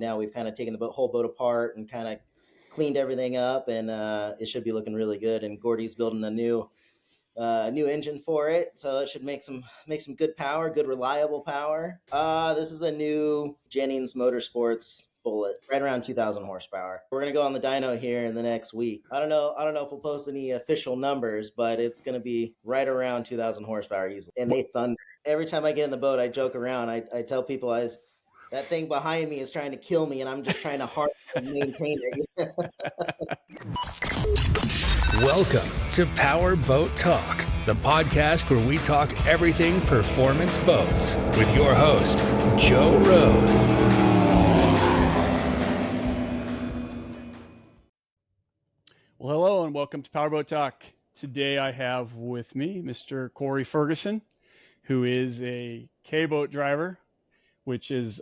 Now we've kind of taken the whole boat apart and kind of cleaned everything up, and it should be looking really good. And Gordy's building a new engine for it, so it should make some good power, good reliable power. This is a new Jennings Motorsports Bullet, right around 2,000 horsepower. We're gonna go on the dyno here in the next week. I don't know if we'll post any official numbers, but it's gonna be right around 2,000 horsepower easily. And they thunder. Every time I get in the boat, I joke around. I tell people that thing behind me is trying to kill me, and I'm just trying to hard maintain it. Welcome to Powerboat Talk, the podcast where we talk everything performance boats with your host, Joe Road. Well, hello and welcome to Powerboat Talk. Today I have with me Mr. Cory Ferguson, who is a K-boat driver, which is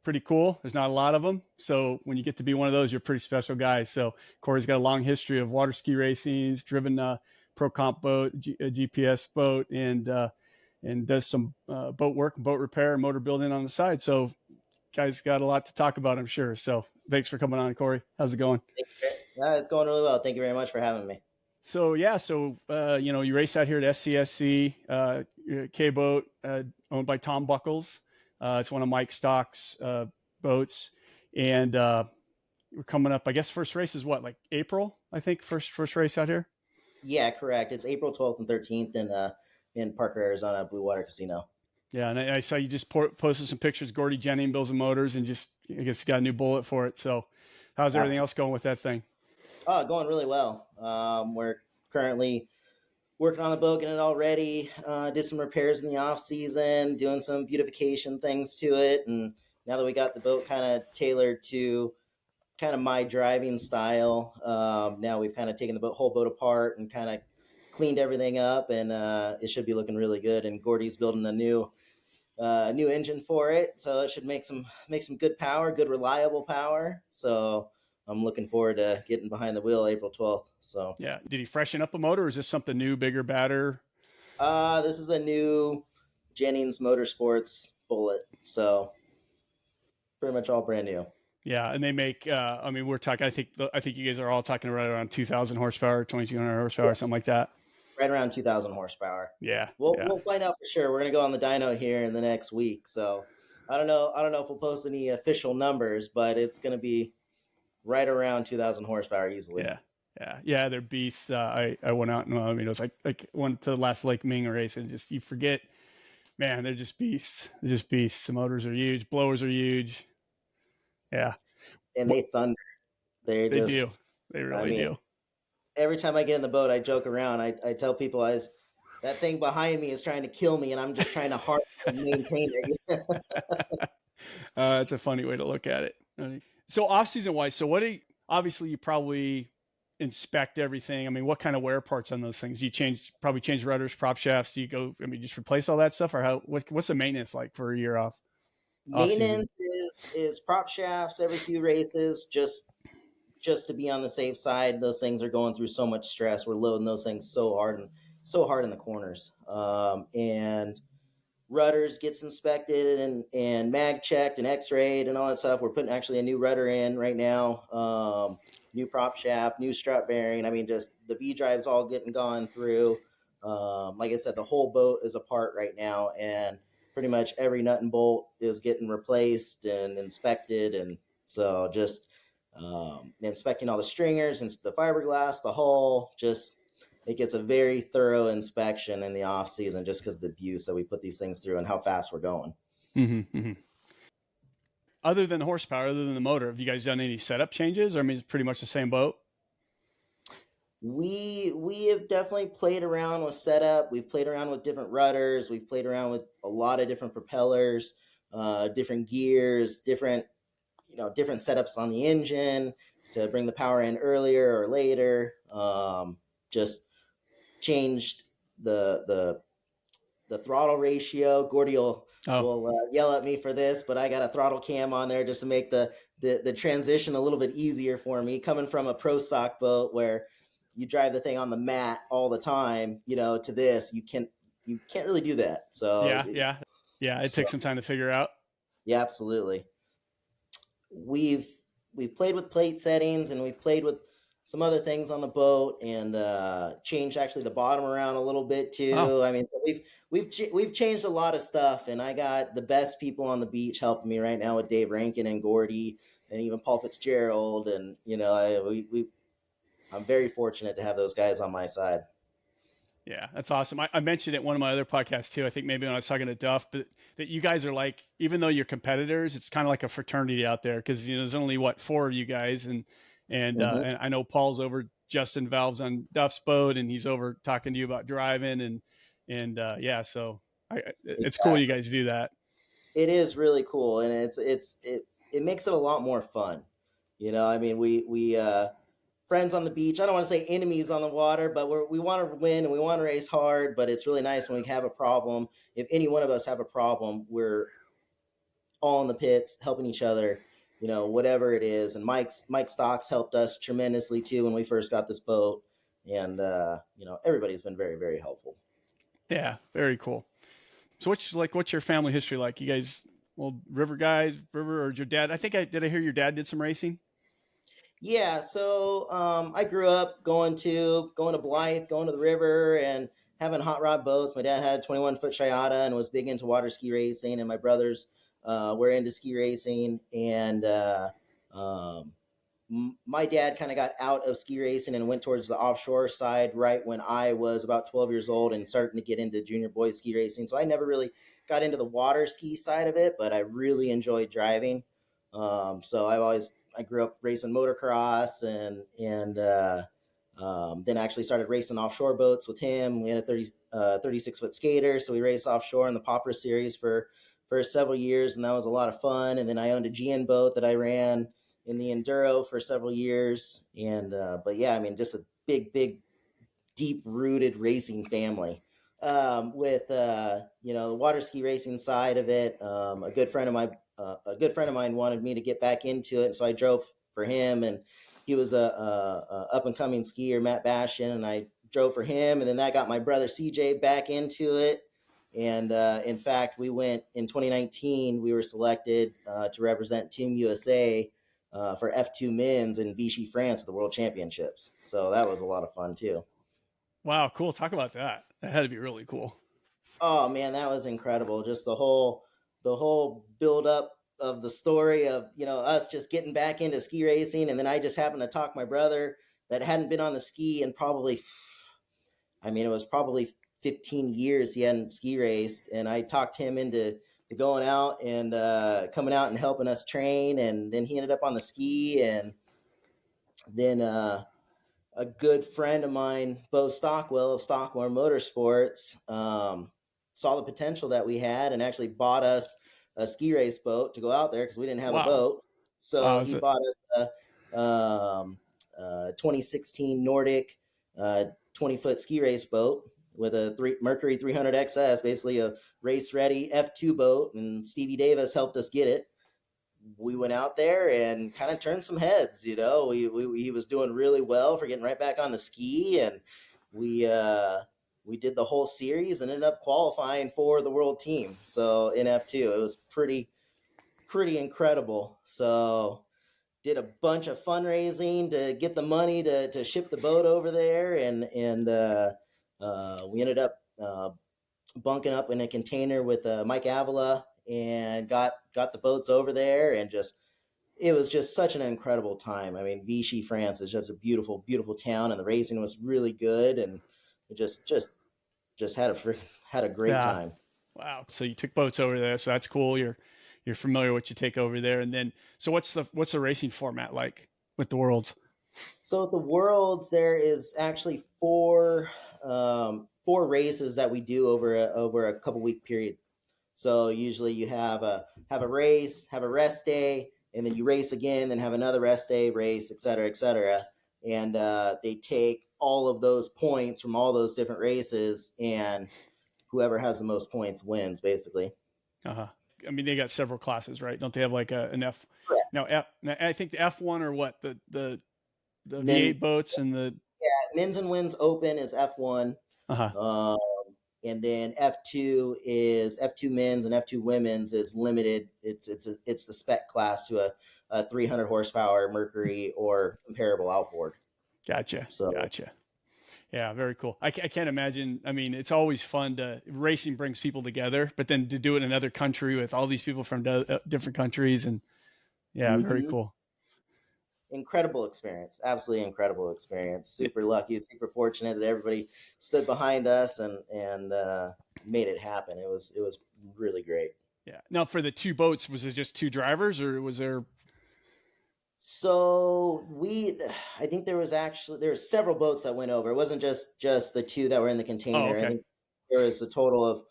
pretty cool. There's not a lot of them. So when you get to be one of those, you're a pretty special guy. So Cory's got a long history of water ski racing. He's driven a pro comp boat, a GPS boat, and does some boat work, boat repair, and motor building on the side. So guys got a lot to talk about, I'm sure. So thanks for coming on, Cory. How's it going? It's going really well. Thank you very much for having me. So you race out here at SCSC, K-boat, owned by Tom Buckles. It's one of Mike Stock's boats, and we're coming up. I guess first race is what, like April? I think first race out here. Yeah, correct. It's April 12th and 13th in Parker, Arizona, Blue Water Casino. Yeah, and I saw you just posted some pictures. Gordy Jennings builds and motors, and just I guess got a new bullet for it. So, how's everything else going with that thing? Oh, going really well. We're currently working on the boat, getting it all ready. Did some repairs in the off season, doing some beautification things to it, and now that we got the boat kind of tailored to kind of my driving style, now we've kind of taken the whole boat apart and kind of cleaned everything up, and it should be looking really good. And Gordy's building a new engine for it, so it should make some good power, good reliable power. So I'm looking forward to getting behind the wheel April 12th. So yeah, did he freshen up a motor, or is this something new, bigger, badder? This is a new Jennings Motorsports Bullet, so pretty much all brand new. Yeah, and they make. We're talking. I think you guys are all talking right around 2,000 horsepower, 2,200 horsepower, something like that. Right around 2,000 horsepower. Yeah, we'll find out for sure. We're gonna go on the dyno here in the next week, so I don't know if we'll post any official numbers, but it's gonna be right around 2,000 horsepower easily. Yeah. They're beasts. I went out and it was like went to the last Lake Ming race, and just you forget, man, they're just beasts. They're just beasts. The motors are huge. Blowers are huge. Yeah, and they thunder. They do. They really do. Every time I get in the boat, I joke around. I tell people that thing behind me is trying to kill me, and I'm just trying to hard maintain it. That's a funny way to look at it. So off-season wise, so obviously you probably inspect everything. I mean, what kind of wear parts on those things? Do you probably change rudders, prop shafts? Do you go, just replace all that stuff, or what's the maintenance like for a year off? Maintenance is prop shafts every few races, just to be on the safe side. Those things are going through so much stress. We're loading those things so hard in the corners. And rudders gets inspected and mag checked and x-rayed and all that stuff. We're putting actually a new rudder in right now, new prop shaft, new strut bearing. I mean, just the V-drive's all getting gone through. Like I said, the whole boat is apart right now, and pretty much every nut and bolt is getting replaced and inspected. And so just inspecting all the stringers and the fiberglass, the hull, it gets a very thorough inspection in the off season, just because of the abuse that we put these things through and how fast we're going. Mm-hmm, mm-hmm. Other than the horsepower, other than the motor, have you guys done any setup changes? Or it's pretty much the same boat? We have definitely played around with setup. We've played around with different rudders. We've played around with a lot of different propellers, different gears, different setups on the engine to bring the power in earlier or later. Just changed the throttle ratio. Gordy will yell at me for this, but I got a throttle cam on there just to make the transition a little bit easier for me. Coming from a pro stock boat where you drive the thing on the mat all the time, to this, you can't really do that. So yeah. It takes some time to figure out. Yeah, absolutely. we've played with plate settings, and we've played with some other things on the boat, and changed actually the bottom around a little bit Oh, too. I mean, so we've changed a lot of stuff, and I got the best people on the beach helping me right now with Dave Rankin and Gordy and even Paul Fitzgerald, and I'm very fortunate to have those guys on my side. yeah, that's awesome. I mentioned it in one of my other podcasts too. I think maybe when I was talking to Duff, but that you guys are like, even though you're competitors, it's kind of like a fraternity out there because there's only what, four of you guys, Hmm. and I know Paul's over Justin Valves on Duff's boat, and he's over talking to you about driving and yeah, so it's cool you Exactly. guys do that. It is really cool, and it makes it a lot more fun. I mean, we friends on the beach. I don't want to say enemies on the water, but we want to win and we want to race hard. But it's really nice when we have a problem. If any one of us have a problem, we're all in the pits helping each other. Whatever it is. And Mike Stocks helped us tremendously too when we first got this boat, and everybody's been very, very helpful. Yeah, very cool. So what's your family history like? You guys, well, river guys, river or your dad? I hear your dad did some racing. Yeah, so I grew up going to Blythe, going to the river, and having hot rod boats. My dad had a 21-foot Chiata and was big into water ski racing, and my brothers were into ski racing. And um, my dad kind of got out of ski racing and went towards the offshore side right when I was about 12 years old and starting to get into junior boys ski racing. So I never really got into the water ski side of it, but I really enjoyed driving. So I grew up racing motocross, and then actually started racing offshore boats with him. We had a 36-foot skater, so we raced offshore in the POPRA series for several years, and that was a lot of fun. And then I owned a GN boat that I ran in the Enduro for several years. And but yeah, I mean, just a big deep rooted racing family. With the water ski racing side of it, a good friend of mine wanted me to get back into it, so I drove for him, and he was a up and coming skier, Matt Bastion, and I drove for him, and then that got my brother CJ back into it. And in fact, we went in 2019. We were selected to represent Team USA for F2 men's in Vichy, France, at the World Championships. So that was a lot of fun too. Wow, cool. Talk about that. That had to be really cool. Oh man, that was incredible. Just the whole build up of the story of us just getting back into ski racing, and then I just happened to talk my brother that hadn't been on the ski in probably, I mean, it was probably 15 years he hadn't ski raced, and I talked him into to going out and coming out and helping us train, and then he ended up on the ski, and then a good friend of mine, Bo Stockwell of Stockwell Motorsports, saw the potential that we had and actually bought us a ski race boat to go out there because we didn't have a Wow. boat. So Wow. he bought us a 2016 Nordic 20-foot ski race boat with a Mercury 300 XS, basically a race ready F2 boat, and Stevie Davis helped us get it. We went out there and kind of turned some heads. He was doing really well for getting right back on the ski, and we did the whole series and ended up qualifying for the world team. So in F2, it was pretty incredible. So did a bunch of fundraising to get the money to ship the boat over there, and we ended up bunking up in a container with Mike Avila and got the boats over there, and just it was just such an incredible time. I mean, Vichy, France is just a beautiful, beautiful town, and the racing was really good, and it just had a great Yeah. time. Wow. So you took boats over there, so that's cool. You're familiar with what you take over there, and then so what's the racing format like with the worlds? So at the Worlds, there is actually four races that we do over a couple week period. So usually you have a race, have a rest day, and then you race again, then have another rest day, race, et cetera, et cetera. And they take all of those points from all those different races, and whoever has the most points wins, basically. Uh-huh. I mean, they got several classes, right? Don't they have like an F? Correct. Now, I think the F1 or what the Men, V8 boats and the yeah, men's and wins open is F1. uh-huh. and then F2 men's and F2 women's is limited. It's the spec class to a 300 horsepower Mercury or comparable outboard. Gotcha. So Gotcha. Yeah, very cool. I can't imagine. I mean, it's always fun to racing brings people together, but then to do it in another country with all these people from different countries, and yeah, very cool. Incredible experience, absolutely incredible experience. Super lucky, super fortunate that everybody stood behind us and made it happen. It was really great. Yeah. Now, for the two boats, was it just two drivers, or was there? So I think there were several boats that went over. It wasn't just the two that were in the Oh, container. I okay. think there was a total of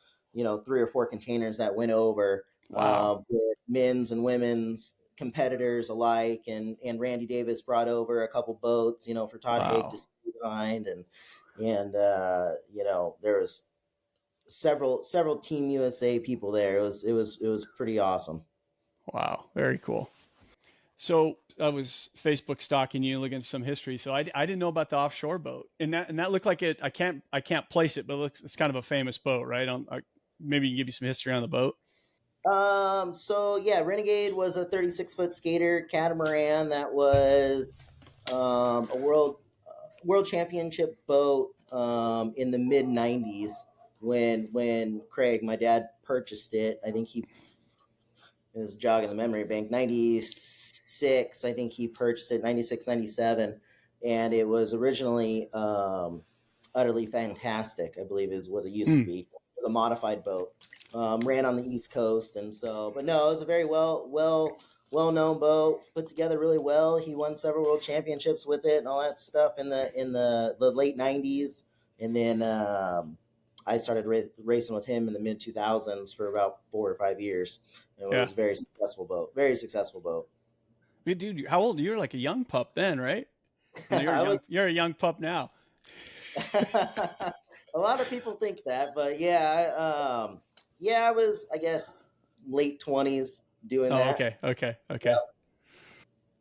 3 or 4 containers that went over, Wow. with men's and women's competitors alike. And Randy Davis brought over a couple boats, for Todd Haig to Wow. stay behind, and there was several Team USA people there. It was pretty awesome. Wow. Very cool. So I was Facebook stalking you, looking at some history. So I didn't know about the offshore boat, and that looked like it. I can't place it, but it's kind of a famous boat, right? Maybe you can give you some history on the boat. So yeah, Renegade was a 36-foot skater catamaran that was a world championship boat in the mid 90s when Craig, my dad, purchased it. I think he is jogging the memory bank. 96, I think he purchased it, 96, 97, and it was originally utterly fantastic, I believe is what it used to be. It was a modified boat. Ran on the East Coast, and so, but no, it was a very well-known boat, put together really well. He won several world championships with it and all that stuff in the late 90s, and then I started racing with him in the mid 2000s for about 4 or 5 years. And it was a very successful boat. Very successful boat. Dude, how old? You're like a young pup then, right? Well, you're a young pup now. A lot of people think that, but yeah, I was, I guess, late 20s doing that. Okay. Yep.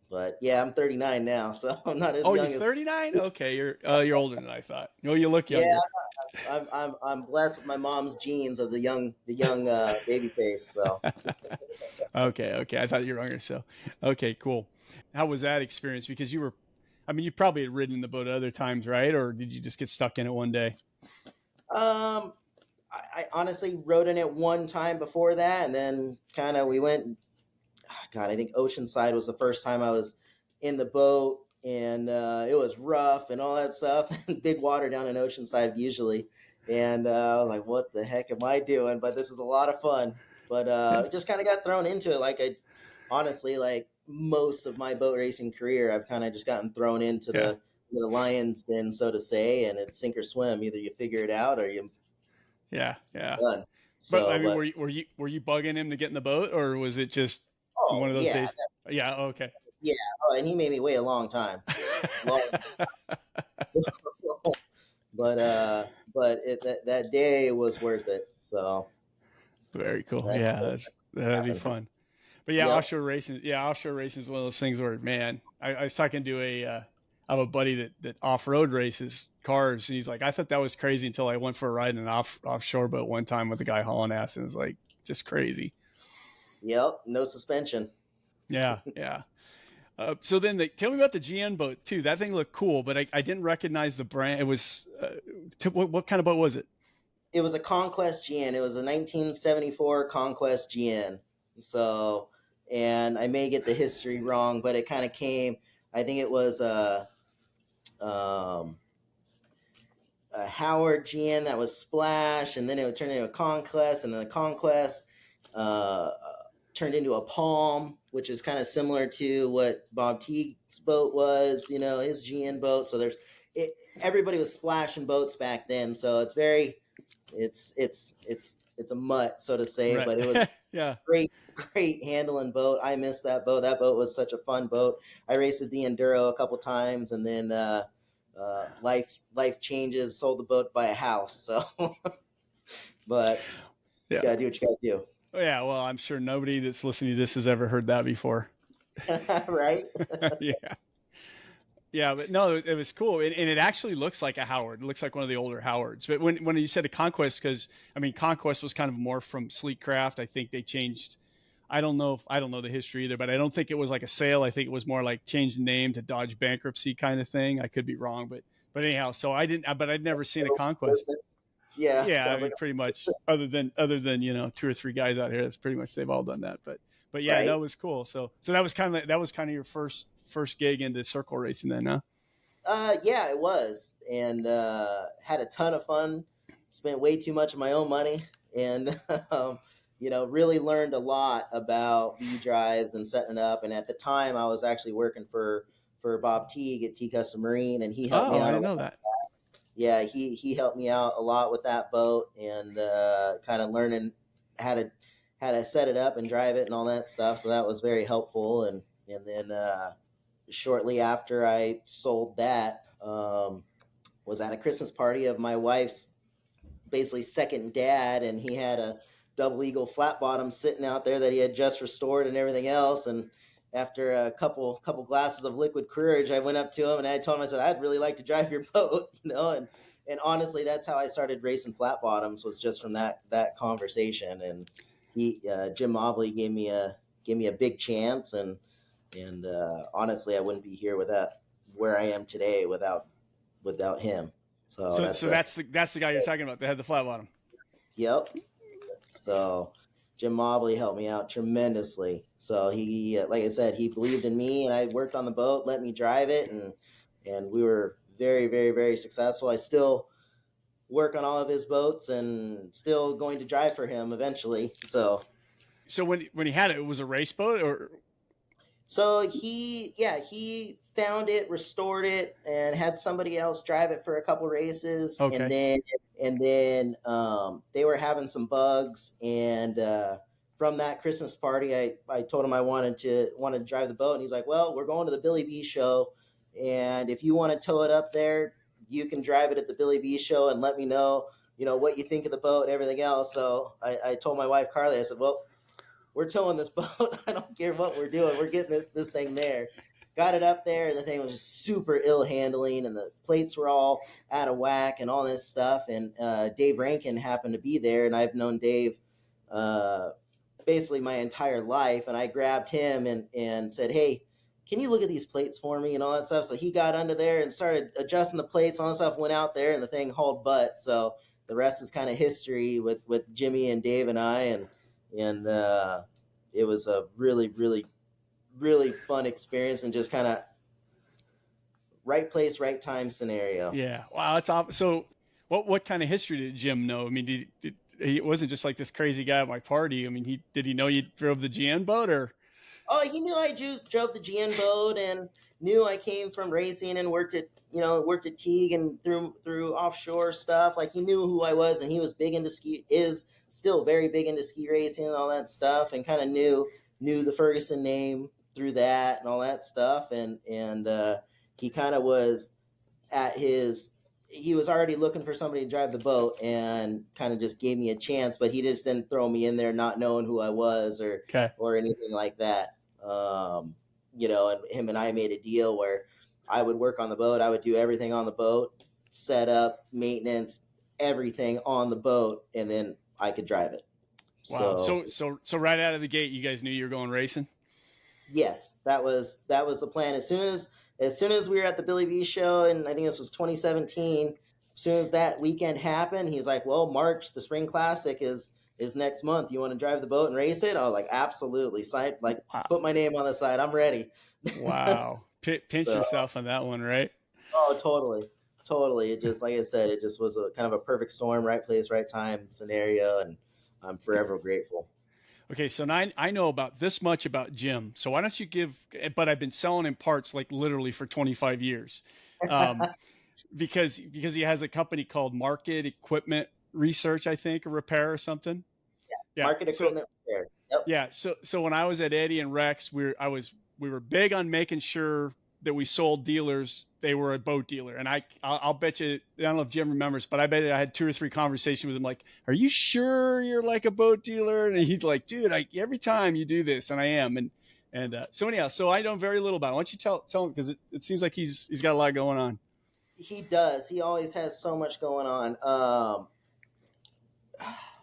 But yeah, I'm 39 now, so I'm not as young. You're 39? Okay, you're older than I thought. No, you look younger. Yeah, I'm blessed with my mom's genes of the young baby face. So okay. I thought you were younger. So okay, cool. How was that experience? Because you probably had ridden the boat other times, right? Or did you just get stuck in it one day? I honestly rode in it one time before that, and then kind of we went. God, I think Oceanside was the first time I was in the boat, and it was rough and all that stuff. Big water down in Oceanside usually, and like, what the heck am I doing? But this is a lot of fun. But just kind of got thrown into it. Like, I honestly, like most of my boat racing career, I've kind of just gotten thrown into the lion's den, so to say, and it's sink or swim. Either you figure it out or you done. So, But I mean, were you bugging him to get in the boat, or was it just one of those days? Yeah. Okay. Yeah. Oh, and he made me wait a long time. But that day was worth it. So very cool. That'd be fun. But yeah, offshore racing. Yeah, offshore racing is one of those things where, man, I was talking to I have a buddy that off-road races cars, and he's like, I thought that was crazy until I went for a ride in an offshore boat one time with a guy hauling ass, and it was like just crazy. Yep, no suspension. Yeah. So then tell me about the GN boat too. That thing looked cool, but I didn't recognize the brand. It was what kind of boat was it? It was a Conquest GN. It was a 1974 Conquest GN. So, and I may get the history wrong, but it kind of came. I think it was a Howard GN that was Splash, and then it would turn into a Conquest, and then the Conquest turned into a Palm, which is kind of similar to what Bob Teague's boat was, his GN boat. So everybody was splashing boats back then. So it's a mutt, so to say, right. But it was great handling boat. I missed that boat. That boat was such a fun boat. I raced the Enduro a couple times, and then life changes, sold the boat, buy a house. So, but you gotta do what you gotta do. Yeah, well, I'm sure nobody that's listening to this has ever heard that before. Right? Yeah, but no, it was cool, and it actually looks like a Howard. It looks like one of the older Howards. But when you said a Conquest, because I mean, Conquest was kind of more from Sleek Craft. I think they changed. I don't know the history either, but I don't think it was like a sale. I think it was more like changed the name to Dodge bankruptcy kind of thing. I could be wrong, but anyhow, so I didn't. But I'd never seen a Conquest. Yeah, Yeah, I sounds mean, like pretty much. Other than 2 or 3 guys out here, that's pretty much they've all done that. But yeah, right. that was cool. So that was kind of your first gig into circle racing then, huh? Yeah, it was, and had a ton of fun. Spent way too much of my own money, and really learned a lot about V drives and setting it up. And at the time, I was actually working for Bob Teague at T Custom Marine, and he helped me Oh, I out a didn't know lot. that. Yeah, he helped me out a lot with that boat, and kind of learning how to set it up and drive it and all that stuff. So that was very helpful. And then shortly after I sold that, was at a Christmas party of my wife's basically second dad, and he had a double eagle flat bottom sitting out there that he had just restored and everything else. And after a couple glasses of liquid courage, I went up to him and I told him, I said, I'd really like to drive your boat, and honestly, that's how I started racing flat bottoms, was just from that conversation. And Jim Mobley gave me a big chance, and honestly, I wouldn't be here where I am today without him. So That's the guy you're talking about that had the flat bottom. Yep. So Jim Mobley helped me out tremendously. So he, like I said, he believed in me, and I worked on the boat, let me drive it, and we were very, very, very successful. I still work on all of his boats and still going to drive for him eventually. So when he had it, it was a race boat, or so he found it, restored it, and had somebody else drive it for a couple races. okay. And then they were having some bugs, and from that Christmas party, I told him I wanted to drive the boat, and he's like, well, we're going to the Billy B show, and if you want to tow it up there, you can drive it at the Billy B show and let me know what you think of the boat and everything else. So I told my wife Carly, I said, well, we're towing this boat. I don't care what we're doing. We're getting this thing there. Got it up there, and the thing was just super ill handling, and the plates were all out of whack and all this stuff. And Dave Rankin happened to be there, and I've known Dave basically my entire life. And I grabbed him and said, hey, can you look at these plates for me and all that stuff? So he got under there and started adjusting the plates, all that stuff, went out there, and the thing hauled butt. So the rest is kind of history with Jimmy and Dave and I, and it was a really, really, really fun experience, and just kind of right place, right time scenario. Yeah. Wow. That's awesome. So what kind of history did Jim know? I mean, he wasn't just like this crazy guy at my party. I mean, did he know you drove the GN boat, or? Oh, he knew I drove the GN boat, and knew I came from racing and worked at Teague and through offshore stuff. Like, he knew who I was, and he was big into ski, is still very big into ski racing and all that stuff, and kind of knew the Ferguson name through that and all that stuff. And he kind of was he was already looking for somebody to drive the boat, and kind of just gave me a chance, but he just didn't throw me in there not knowing who I was or anything like that. And him and I made a deal where I would work on the boat. I would do everything on the boat, set up, maintenance, everything on the boat, and then I could drive it. Wow. So right out of the gate, you guys knew you were going racing? Yes, that was the plan. As soon as we were at the Billy B show, and I think this was 2017, as soon as that weekend happened, he's like, well, March, the Spring Classic is next month. You want to drive the boat and race it? I was like, absolutely. Put my name on the side. I'm ready. Wow. Pinch yourself on that one, right? Oh, totally. It just, like I said, it just was a kind of a perfect storm, right place, right time scenario, and I'm forever grateful. Okay, so now I know about this much about Jim. So why don't you but I've been selling him parts like literally for 25 years. Because he has a company called Market Equipment Research, I think, or Repair or something. Yeah. Market Equipment Repair. Yep. Yeah. So when I was at Eddie and Rex, we were big on making sure that we sold dealers. They were a boat dealer. And I'll bet you, I don't know if Jim remembers, but I bet I had 2 or 3 conversations with him. Like, are you sure you're like a boat dealer? And he's like, dude, every time you do this, and I am. And so anyhow, so I know very little about him. Why don't you tell him, because it seems like he's got a lot going on. He does. He always has so much going on.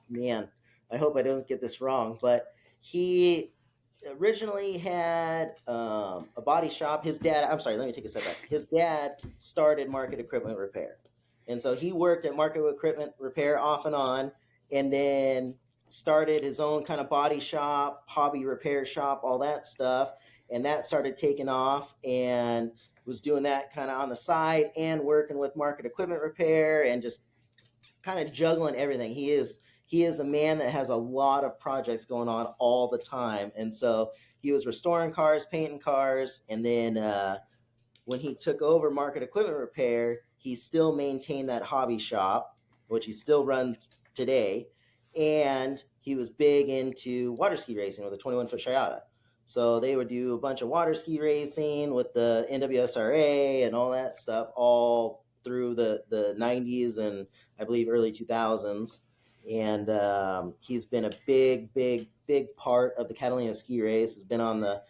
Man, I hope I don't get this wrong, but he originally had a body shop. His dad, I'm sorry, let me take a step back. His dad started market equipment repair. And so he worked at market equipment repair off and on, and then started his own kind of body shop, hobby repair shop, all that stuff. And that started taking off, and was doing that kind of on the side and working with market equipment repair and just kind of juggling everything. He is a man that has a lot of projects going on all the time. And so he was restoring cars, painting cars, and then when he took over market equipment repair, he still maintained that hobby shop, which he still runs today. And he was big into water ski racing with a 21-foot Toyota. So they would do a bunch of water ski racing with the NWSRA and all that stuff all through the 90s and I believe early 2000s. And he's been a big part of the Catalina ski race. Has been on the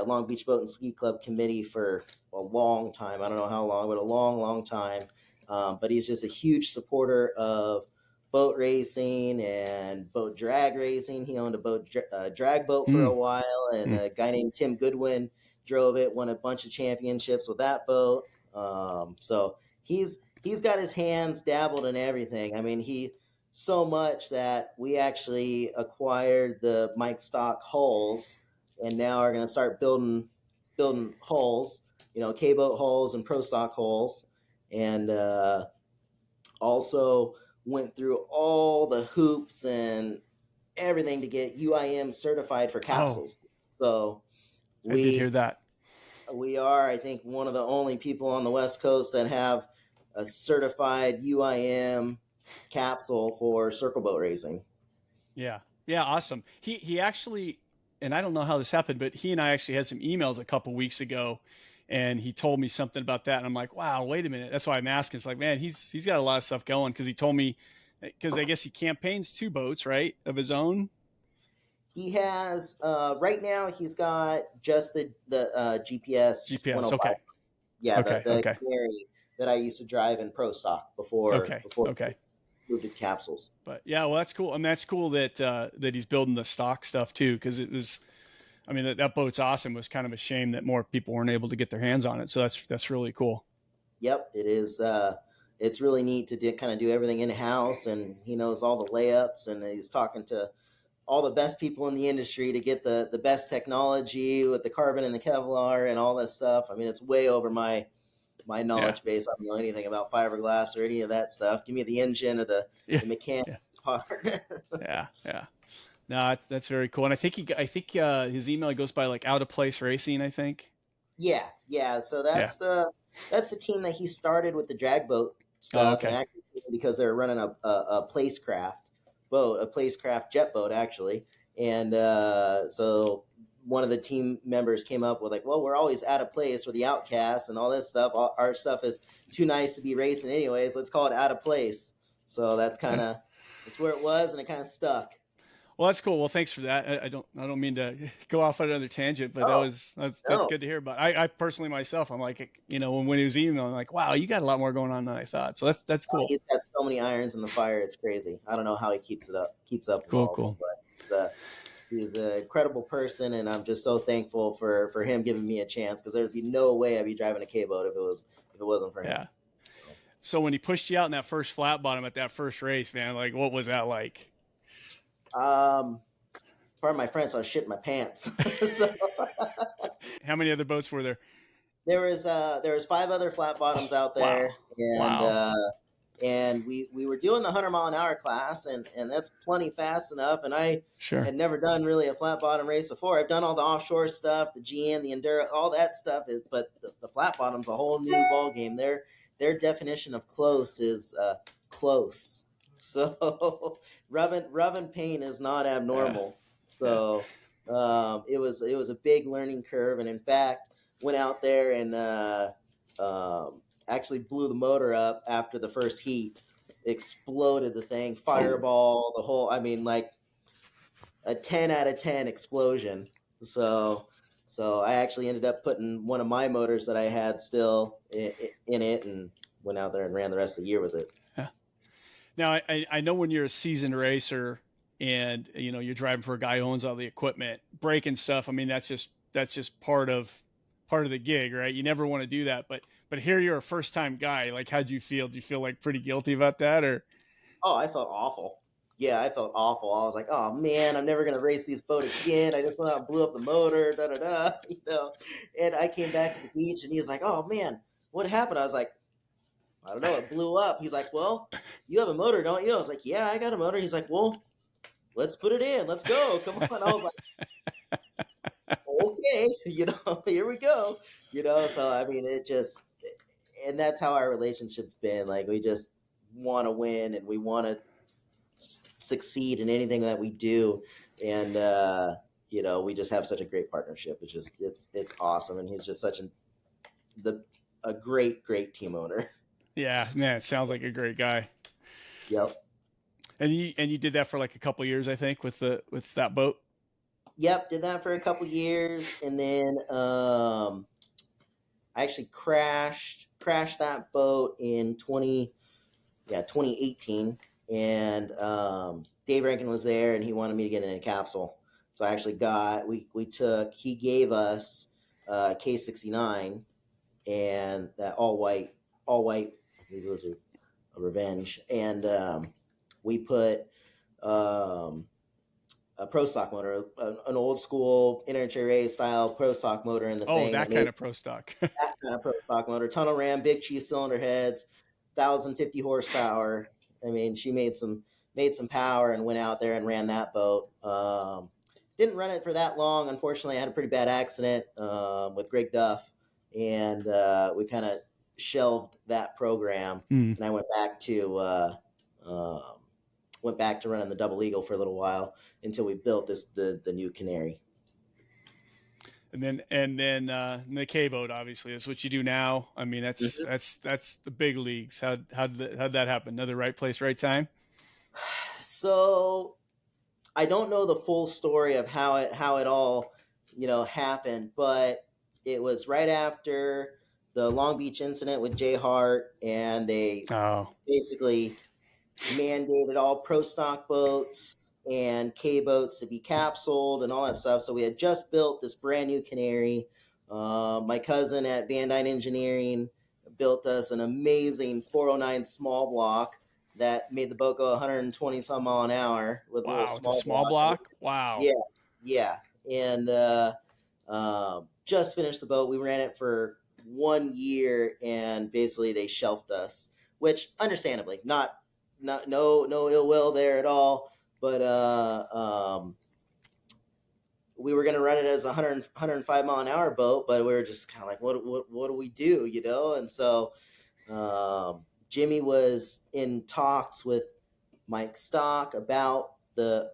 Long Beach Boat and Ski Club committee for a long time. I don't know how long, but a long time. But he's just a huge supporter of boat racing and boat drag racing. He owned a boat drag boat for a while, and a guy named Tim Goodwin drove it, won a bunch of championships with that boat. So he's got his hands dabbled in everything. I mean, so much that we actually acquired the Mike Stock hulls, and now are going to start building hulls, K-boat hulls and pro stock hulls, and also went through all the hoops and everything to get UIM certified for capsules. So I did hear that. We are, I think, one of the only people on the West Coast that have a certified UIM capsule for circle boat racing. Yeah, awesome. He actually, and I don't know how this happened, but he and I actually had some emails a couple weeks ago, and he told me something about that, and I'm like, wow, wait a minute. That's why I'm asking. It's like, man, he's got a lot of stuff going, because he told me, because I guess he campaigns 2 boats, right, of his own. He has right now. He's got just the GPS 105. Okay. Yeah, the Canary that I used to drive in pro stock before moved to capsules. But yeah, well, that's cool. I mean, that's cool that that he's building the stock stuff too, because it was, I mean, that boat's awesome. It was kind of a shame that more people weren't able to get their hands on it. So that's really cool. Yep, it is. It's really neat to kind of do everything in house, and he knows all the layups, and he's talking to all the best people in the industry to get the best technology with the carbon and the Kevlar and all that stuff. I mean, it's way over my knowledge base. I don't know anything about fiberglass or any of that stuff. Give me the engine or the mechanics part. Yeah. No, that's very cool. And I think his email goes by like OutaPlace Racing, I think. Yeah. So that's the team that he started with the drag boat stuff, and actually because they were running a Placecraft boat, a Placecraft jet boat actually, and so one of the team members came up with like, well, we're always out of place for the Outcasts and all this stuff. Our stuff is too nice to be racing anyways. Let's call it Out of Place. So that's where it was, and it kind of stuck. Well, that's cool. Well, thanks for that. I don't mean to go off on another tangent, but that's good to hear about. I personally myself, I'm like, when he was emailing, I'm like, wow, you got a lot more going on than I thought. So that's cool. He's got so many irons in the fire. It's crazy. I don't know how he keeps up. Cool. But he's an incredible person, and I'm just so thankful for him giving me a chance, because there'd be no way I'd be driving a K-boat if it wasn't for him. Yeah. So when he pushed you out in that first flat bottom at that first race, man, like what was that like? Pardon my French, I was shitting my pants. So, how many other boats were there? There was 5 other flat bottoms out there, and we were doing the 100-mile-an-hour class, and that's plenty fast enough. And I had never done really a flat bottom race before. I've done all the offshore stuff, the GN, the Enduro, all that stuff. But the flat bottom's a whole new ball game. Their definition of close is close. So rubbing paint is not abnormal. So it was a big learning curve, and in fact went out there and actually blew the motor up after the first heat, exploded the thing, fireball, the whole, I mean, like a 10 out of 10 explosion. So So I actually ended up putting one of my motors that I had still in it, and went out there and ran the rest of the year with it. Yeah. Now I know when you're a seasoned racer and you're driving for a guy who owns all the equipment, braking stuff. I mean that's just part of the gig, right? You never want to do that, but here you're a first time guy. Like, how'd you feel? Do you feel like pretty guilty about that, or? Oh, I felt awful. Yeah, I felt awful. I was like, oh man, I'm never gonna race these boat again. I just went out and blew up the motor, da da da, And I came back to the beach, and he's like, oh man, what happened? I was like, I don't know, it blew up. He's like, well, you have a motor, don't you? I was like, yeah, I got a motor. He's like, well, let's put it in. Let's go. Come on. I was like, okay, here we go. So I mean, and that's how our relationship's been. Like, we just want to win, and we want to succeed in anything that we do. And we just have such a great partnership. It's awesome. And he's just a great team owner. Yeah, man, it sounds like a great guy. Yep. And you did that for like a couple years, I think, with that boat. Yep, did that for a couple years, and then I actually crashed that boat in 2018, and Dave Rankin was there, and he wanted me to get in a capsule. So I actually he gave us K69 and that all white, I believe it was a Revenge, and we put a pro stock motor, an old school Intercherry style pro stock motor in the thing. Oh, that kind of pro stock. That kind of pro stock motor, tunnel ram, big cheese cylinder heads, 1,050 horsepower. I mean, she made some power and went out there and ran that boat. Didn't run it for that long. Unfortunately, I had a pretty bad accident with Greg Duff, and we kind of shelved that program. And I went back to running the Double Eagle for a little while until we built the new Canary. And then the K boat obviously is what you do now. I mean, that's the big leagues. How'd that happen? Another right place, right time? So I don't know the full story of how it all happened, but it was right after the Long Beach incident with Jay Hart, and they basically mandated all pro stock boats and K boats to be capsuled and all that stuff. So we had just built this brand new Canary. My cousin at Van Dyne Engineering built us an amazing 409 small block that made the boat go 120 some mile an hour with a little small block. Wow. Yeah. And just finished the boat. We ran it for 1 year, and basically they shelved us, which understandably, no ill will there at all. But we were going to run it as a 105 mile an hour boat, but we were just kind of like, what do we do? And so Jimmy was in talks with Mike Stock about the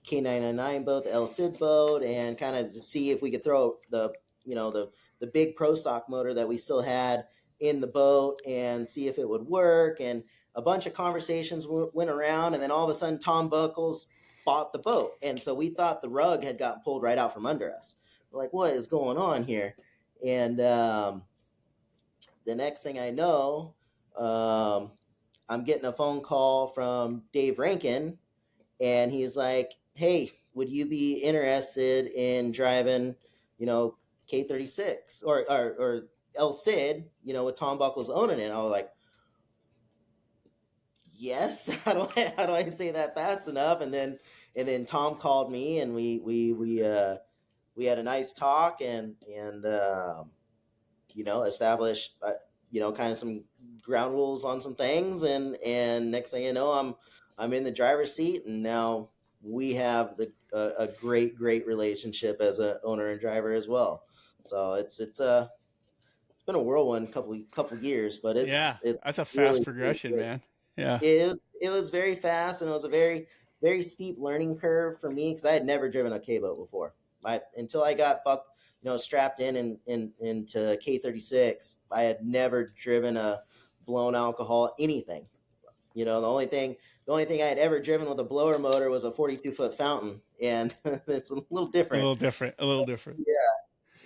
K999 boat, the El Cid boat, and kind of to see if we could throw the big pro stock motor that we still had in the boat and see if it would work. And a bunch of conversations went around, and then all of a sudden Tom Buckles bought the boat. And so we thought the rug had gotten pulled right out from under us. We're like, what is going on here? And the next thing I know, I'm getting a phone call from Dave Rankin, and he's like, hey, would you be interested in driving, K36 or El Cid, with Tom Buckles owning it? I was like, yes. How do I say that fast enough? And then Tom called me, and we had a nice talk and established kind of some ground rules on some things, and next thing you know, I'm in the driver's seat, and now we have a great relationship as an owner and driver as well. So it's been a whirlwind couple years, but it's that's a fast really progression, man. Yeah, it was very fast, and it was a very, very steep learning curve for me because I had never driven a K boat before. Until I got strapped into K36, I had never driven a blown alcohol anything. The only thing I had ever driven with a blower motor was a 42-foot fountain, and it's a little different. A little different. Yeah.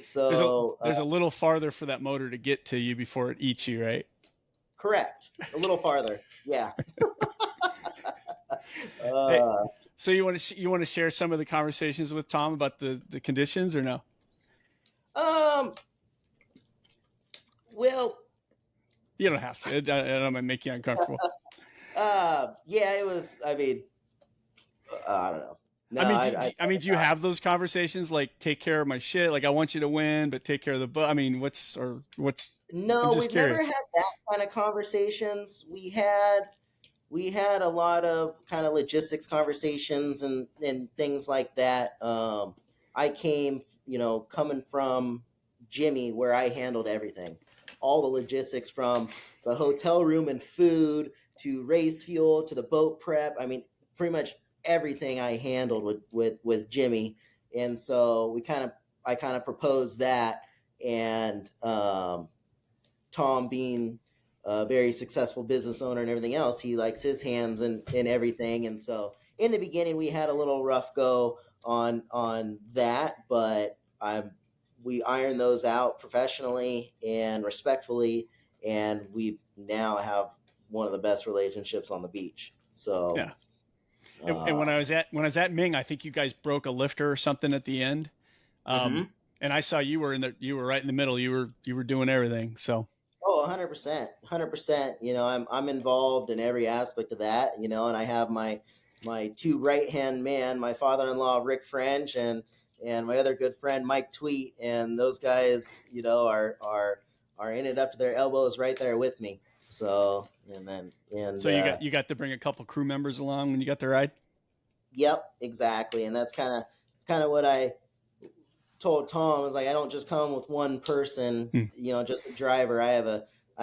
So there's a little farther for that motor to get to you before it eats you, right? correct, a little farther. Yeah. Hey, uh, so you want to share some of the conversations with Tom about the conditions or no? um. Well, You don't have to. I don't want to make you uncomfortable. yeah, it was. I mean, I don't know. No, I mean, do you have those conversations like take care of my shit? Like I want you to win, but take care of the boat. I mean, what's? I'm no, just we've never curious. had that kind of conversations. We had a lot of kind of logistics conversations and things like that. I came, coming from Jimmy, where I handled everything, all the logistics from the hotel room and food to race fuel to the boat prep. I mean, pretty much everything I handled with Jimmy, and so I kind of proposed that, and Tom being a very successful business owner and everything else, he likes his hands in everything. And so in the beginning, we had a little rough go on that, but we ironed those out professionally and respectfully, and we now have one of the best relationships on the beach. So Yeah. And when I was at Ming, I think you guys broke a lifter or something at the end. mm-hmm. And I saw you were right in the middle. You were doing everything. So Oh, 100%, 100%. I'm involved in every aspect of that, and I have my two right-hand man, my father-in-law, Rick French, and my other good friend, Mike Tweet. And those guys, are in it up to their elbows right there with me. So, so you got to bring a couple crew members along when you got the ride. yep, exactly. And it's kind of what I told Tom. I was like, I don't just come with one person, just a driver. I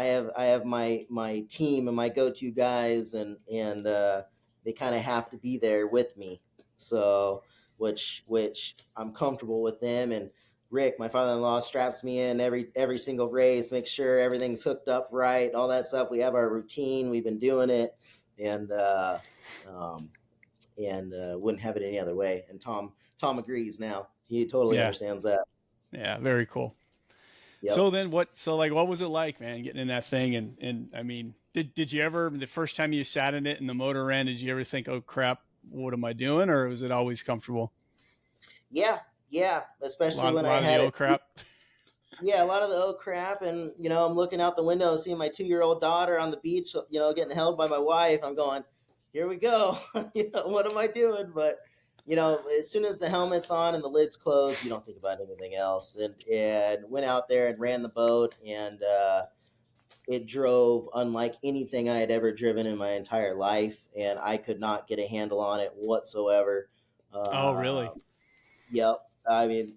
have my team and my go-to guys, and they kind of have to be there with me. So, which I'm comfortable with them. And Rick, my father-in-law, straps me in every single race, makes sure everything's hooked up right, all that stuff. We have our routine. We've been doing it, and wouldn't have it any other way. And Tom agrees now. He totally understands that. Yeah, very cool. Yep. So then what was it like, man, getting in that thing? And I mean, did you ever, the first time you sat in it and the motor ran, did you ever think, oh crap, what am I doing? Or was it always comfortable? Yeah. Especially when a I lot of had the old crap. Yeah, a lot of the old crap. And, I'm looking out the window and seeing my 2-year-old daughter on the beach, getting held by my wife. I'm going, here we go. What am I doing? But, as soon as the helmet's on and the lid's closed, you don't think about anything else. And went out there and ran the boat, and it drove unlike anything I had ever driven in my entire life. And I could not get a handle on it whatsoever. Oh, really? Yep. I mean,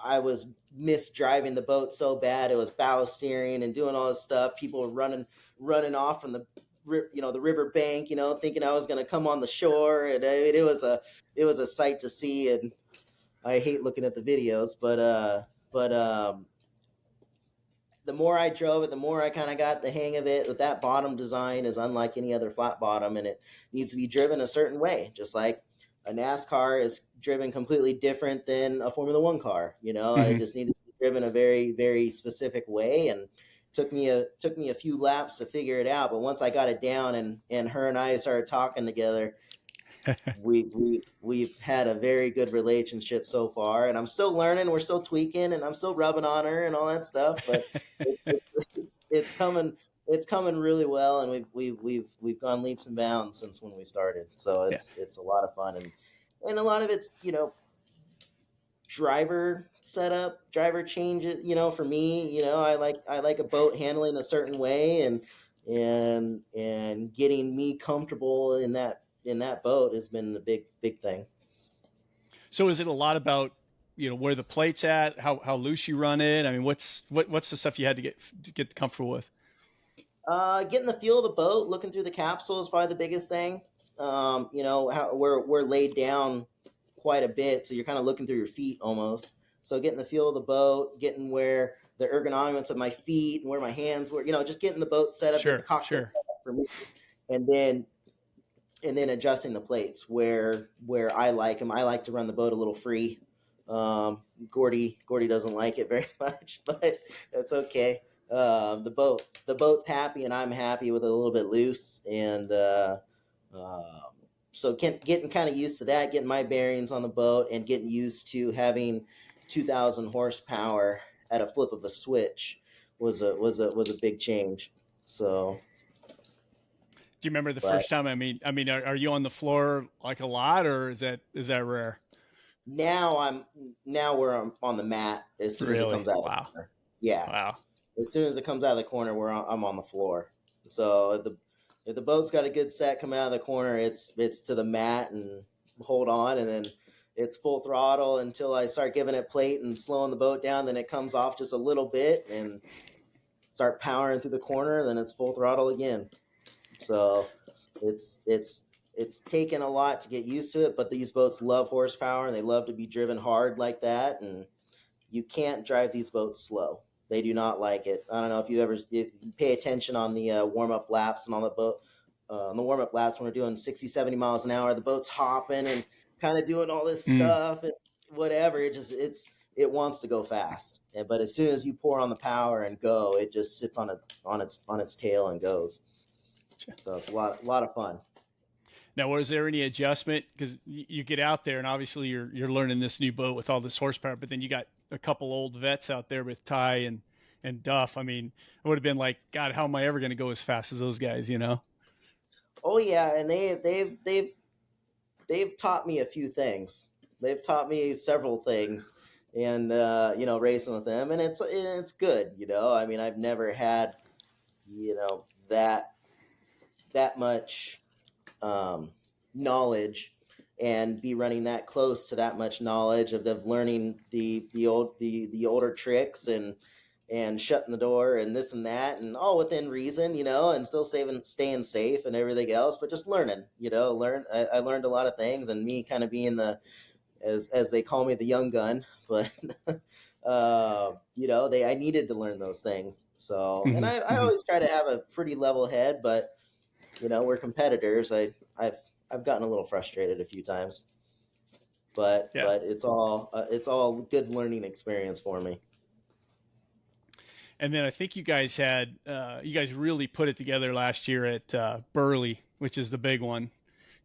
I was misdriving the boat so bad. It was bow steering and doing all this stuff. People were running off from the river bank, thinking I was going to come on the shore. And it was a sight to see. And I hate looking at the videos, but the more I drove it, the more I kind of got the hang of it. With that bottom design is unlike any other flat bottom, and it needs to be driven a certain way, just like a NASCAR is driven completely different than a Formula One car. I just needed to be driven a very, very specific way, and took me a few laps to figure it out. But once I got it down, and her and I started talking together, we've had a very good relationship so far, and I'm still learning. We're still tweaking, and I'm still rubbing on her and all that stuff. But it's coming really well, and we've gone leaps and bounds since when we started. So it's a lot of fun, and a lot of it's driver setup, driver changes. For me, I like a boat handling a certain way, and getting me comfortable in that boat has been the big thing. So is it a lot about, where the plate's at, how loose you run it? I mean, what's the stuff you had to get comfortable with? Getting the feel of the boat, looking through the capsule is probably the biggest thing. How we're laid down quite a bit, so you're kind of looking through your feet almost. So getting the feel of the boat, getting where the ergonomics of my feet and where my hands were, just getting the boat set up, getting the cockpit set up for me, and then adjusting the plates where I like them. I like to run the boat a little free, Gordy doesn't like it very much, but that's okay. The boat's happy, and I'm happy with it a little bit loose, and so getting kind of used to that, getting my bearings on the boat, and getting used to having 2,000 horsepower at a flip of a switch was a big change. So, Do you remember the but first time? Are you on the floor like a lot, or is that rare? now we're on the mat as soon as it Really? comes out of the Wow. corner. Yeah, Wow. as soon as it comes out of the corner, I'm on the floor. So if the boat's got a good set coming out of the corner, it's to the mat and hold on, and then it's full throttle until I start giving it plate and slowing the boat down. Then it comes off just a little bit and start powering through the corner. Then it's full throttle again. So it's taken a lot to get used to it, but these boats love horsepower and they love to be driven hard like that. And you can't drive these boats slow. They do not like it. I don't know if you pay attention on the warm-up laps and on the boat, on the warm-up laps when we're doing 60, 70 miles an hour, the boat's hopping and kind of doing all this stuff and whatever. It wants to go fast. But as soon as you pour on the power and go, it just sits on its tail and goes. So it's a lot of fun. Now, was there any adjustment? Because you get out there and obviously you're learning this new boat with all this horsepower, but then you got a couple old vets out there with Ty and Duff. I mean, it would have been like, God, how am I ever going to go as fast as those guys? You know? Oh yeah, and they've taught me a few things. They've taught me several things, and racing with them, and it's good. I mean, I've never had that much knowledge and be running that close to that much knowledge of them learning the older tricks and shutting the door and this and that and all within reason, and still staying safe and everything else, but just learning, I learned a lot of things, and me kind of being as they call me, the young gun, but I needed to learn those things. So, and I always try to have a pretty level head, but we're competitors. I've gotten a little frustrated a few times, but it's all good learning experience for me. And then I think you guys really put it together last year at Burley, which is the big one.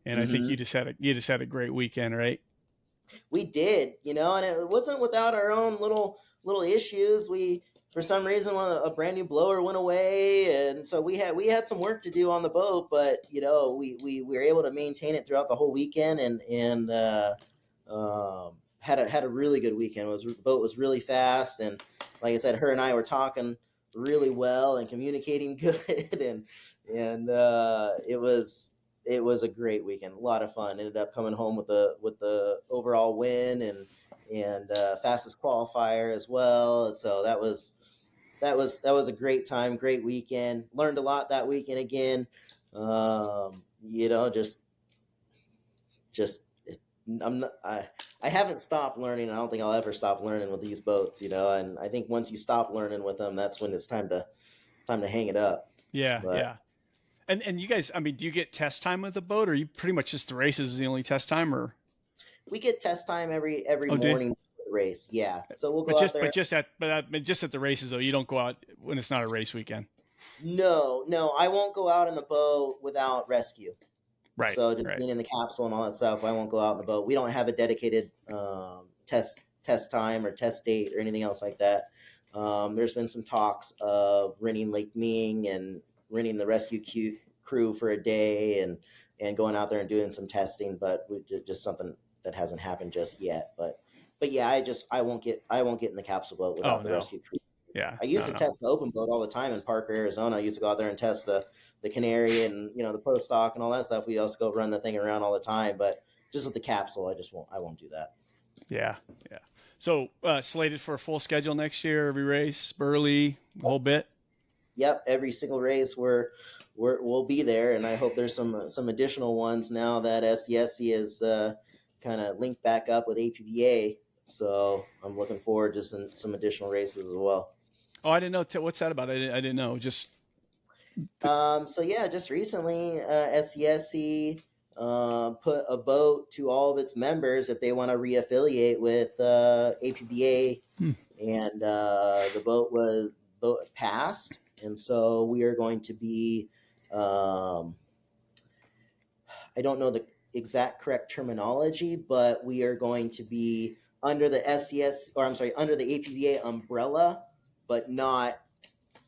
And I think you just had a great weekend, right? We did, and it wasn't without our own little issues. We, for some reason, a brand new blower went away, and so we had some work to do on the boat. But we were able to maintain it throughout the whole weekend, and had a really good weekend. The boat was really fast, and like I said, her and I were talking really well and communicating good, and it was a great weekend, a lot of fun. Ended up coming home with the overall win and fastest qualifier as well. So that was a great time, great weekend. Learned a lot that weekend again. I haven't stopped learning. I don't think I'll ever stop learning with these boats, and I think once you stop learning with them, that's when it's time to hang it up. Yeah. Yeah. And you guys, I mean, do you get test time with the boat, or you pretty much just the races is the only test time, or? We get test time every morning for the race. Yeah. So we'll go out there. But just at the races though, you don't go out when it's not a race weekend. No, I won't go out in the boat without rescue. Right. So just being in the capsule and all that stuff, I won't go out in the boat. We don't have a dedicated test time or test date or anything else like that. There's been some talks of renting Lake Ming and renting the rescue crew for a day and going out there and doing some testing, but just something that hasn't happened just yet. But yeah, I won't get in the capsule boat without the rescue crew. Yeah, I used to test the open boat all the time in Parker, Arizona. I used to go out there and test the Canary and the pro stock and all that stuff. We also go run the thing around all the time, but just with the capsule, I won't do that. Yeah. So slated for a full schedule next year, every race, Burley, the whole bit. Yep, every single race we'll be there, and I hope there's some additional ones now that SCSC is kind of linked back up with APBA. So I'm looking forward to some additional races as well. Oh, I didn't know. What's that about? I didn't know. Just just recently, SCSC put a boat to all of its members if they want to reaffiliate with APBA, and the boat passed, and so we are going to be. I don't know the exact correct terminology, but we are going to be under the SCS, or I'm sorry, under the APBA umbrella, but not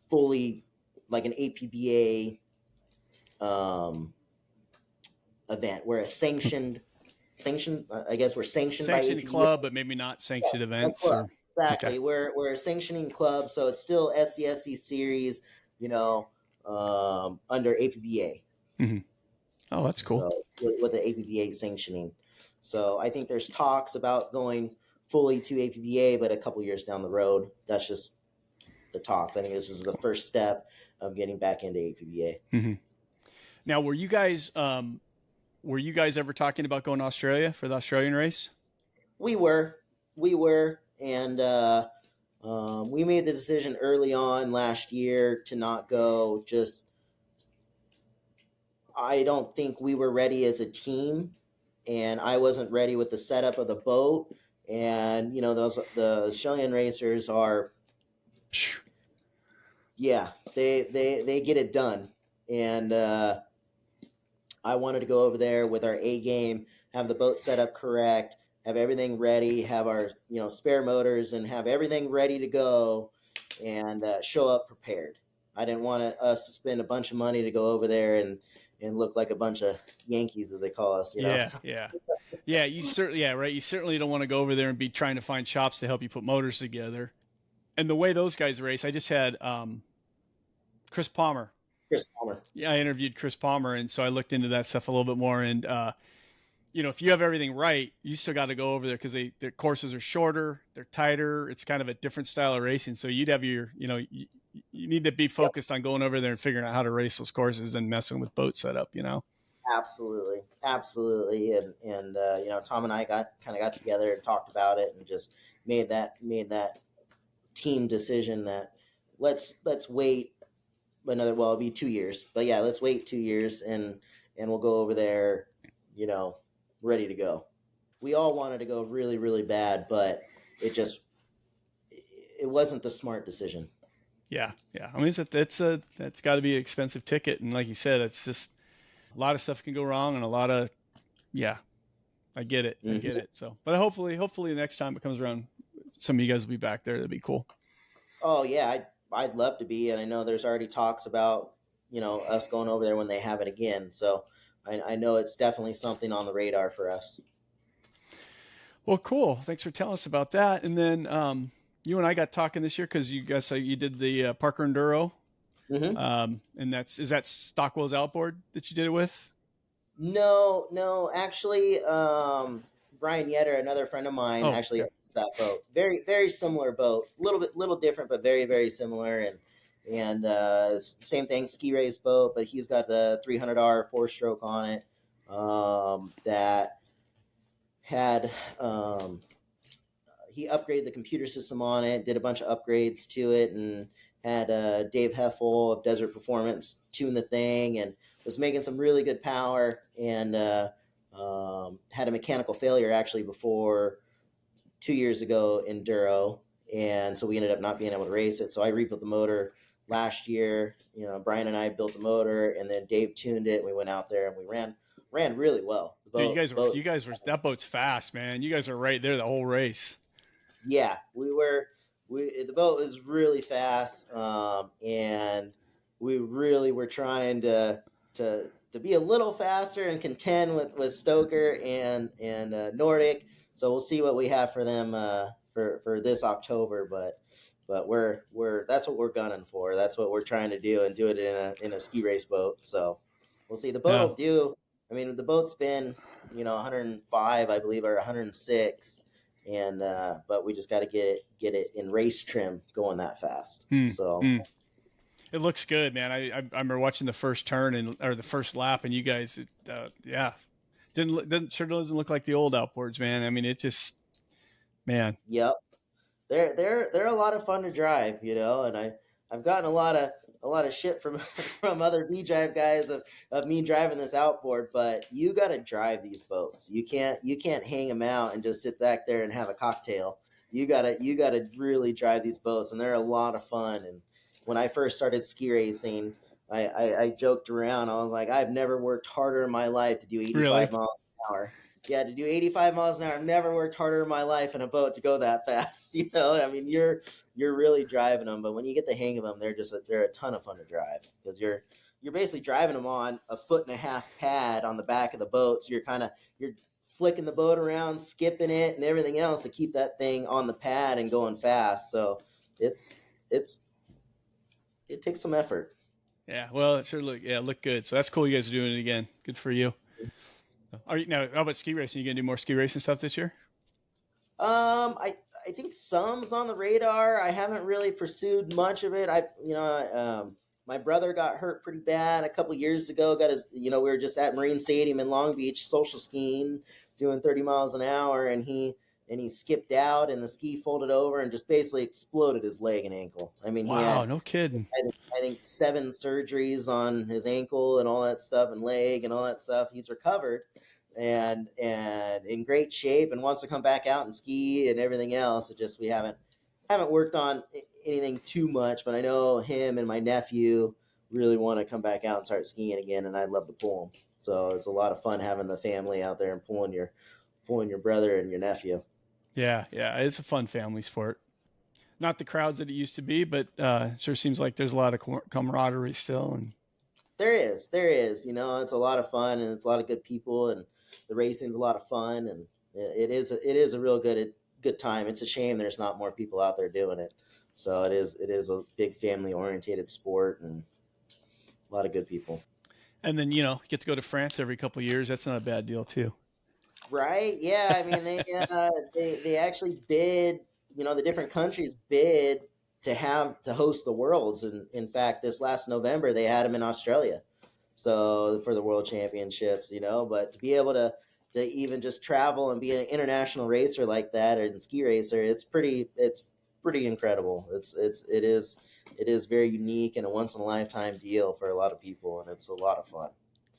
fully like an APBA event. We're a sanctioned. I guess we're sanctioned by Sanctioned APBA. club, but maybe not sanctioned events. Or Exactly. okay. We're a sanctioning club, so it's still SCSC series, under APBA. Mm-hmm. Oh, that's cool. So with the APBA sanctioning. So I think there's talks about going fully to APBA, but a couple years down the road, that's just the talks. I think this is the first step of getting back into APBA. Mm-hmm. Now, were you guys ever talking about going to Australia for the Australian race? We were, and we made the decision early on last year to not go. I don't think we were ready as a team, and I wasn't ready with the setup of the boat. And the Australian racers are, yeah, they get it done. And I wanted to go over there with our A game, have the boat set up correct, have everything ready, have our spare motors, and have everything ready to go, and show up prepared. I didn't want us to spend a bunch of money to go over there and look like a bunch of Yankees, as they call us. Yeah. You certainly don't want to go over there and be trying to find shops to help you put motors together. And the way those guys race, I just had Chris Palmer. Yeah, I interviewed Chris Palmer, and so I looked into that stuff a little bit more. And if you have everything right, you still got to go over there because their courses are shorter, they're tighter. It's kind of a different style of racing. So you'd have you need to be focused on going over there and figuring out how to race those courses and messing with boat setup. Absolutely, and Tom and I got together and talked about it, and just made that team decision that let's wait it'll be 2 years, but yeah, let's wait 2 years and we'll go over there, ready to go. We all wanted to go really, really bad, but it wasn't the smart decision. Yeah. I mean, it's got to be an expensive ticket, and like you said, it's just a lot of stuff can go wrong, and a lot of I get it. Mm-hmm. I get it. So, but hopefully the next time it comes around, some of you guys will be back there. That'd be cool. Oh yeah, I'd love to be, and I know there's already talks about us going over there when they have it again. So I know it's definitely something on the radar for us. Well, cool. Thanks for telling us about that. And then you and I got talking this year because you did the Parker Enduro, and is that Stockwell's outboard that you did it with? No, actually, Brian Yetter, another friend of mine, owns that boat. Very, very similar boat. Little different, but very, very similar. And same thing, ski race boat, but he's got the 300R 4-stroke on it. That had he upgraded the computer system on it, did a bunch of upgrades to it, and had Dave Heffel of Desert Performance tune the thing, and was making some really good power, and had a mechanical failure actually before 2 years ago in Enduro, and so we ended up not being able to race it. So I rebuilt the motor last year. Brian and I built the motor, and then Dave tuned it. We went out there and we ran really well. You guys were that boat's fast, man. You guys are right there the whole race. Yeah, the boat was really fast, and we really were trying to be a little faster and contend with Stoker and Nordic. So we'll see what we have for them for this October, but we're that's what we're gunning for. That's what we're trying to do, and do it in a ski race boat. So we'll see. The boat will do. I mean, the boat's been 105, I believe, or 106, and but we just got to get it in race trim going that fast. It looks good, man. I remember watching the first turn or the first lap, and you guys, doesn't look like the old outboards, man. I mean, it just, man. Yep, they're a lot of fun to drive, and I've gotten a lot shit from from other V-Drive guys of me driving this outboard, but you got to drive these boats. You can't hang them out and just sit back there and have a cocktail. You gotta really drive these boats, and they're a lot of fun. And when I first started ski racing, I joked around. I was like, I've never worked harder in my life to do 85 Really? miles an hour. Yeah, to do 85 miles an hour. I've never worked harder in my life in a boat to go that fast. I mean, you're really driving them, but when you get the hang of them, they're a ton of fun to drive because you're basically driving them on a 1.5 foot pad on the back of the boat. So you're flicking the boat around, skipping it, and everything else to keep that thing on the pad and going fast. So it's it takes some effort. Yeah. Well, it sure look good. So that's cool. You guys are doing it again. Good for you. Are you now? How about ski racing? You gonna do more ski racing stuff this year? I think some's on the radar. I haven't really pursued much of it. My brother got hurt pretty bad a couple years ago. Got his, we were just at Marine Stadium in Long Beach, social skiing, doing 30 miles an hour, and he skipped out, and the ski folded over and just basically exploded his leg and ankle. I mean, he Wow, had, no kidding. I think 7 surgeries on his ankle and all that stuff, and leg and all that stuff. He's recovered and in great shape and wants to come back out and ski and everything else. It just we haven't worked on anything too much, but I know him and my nephew really want to come back out and start skiing again, and I'd love to pull them. So it's a lot of fun having the family out there and pulling your brother and your nephew. Yeah, it's a fun family sport. Not the crowds that it used to be, but it sure seems like there's a lot of camaraderie still. And there is. It's a lot of fun, and it's a lot of good people, and the racing's a lot of fun, and it is a real good time. It's a shame there's not more people out there doing it. So it is a big family oriented sport and a lot of good people. And then, you get to go to France every couple of years. That's not a bad deal too. Right. Yeah. I mean, they actually bid, the different countries bid to host the worlds. And in fact, this last November, they had them in Australia. So for the world championships, but to be able to even just travel and be an international racer like that and ski racer, it's pretty incredible. It is very unique and a once in a lifetime deal for a lot of people, and it's a lot of fun.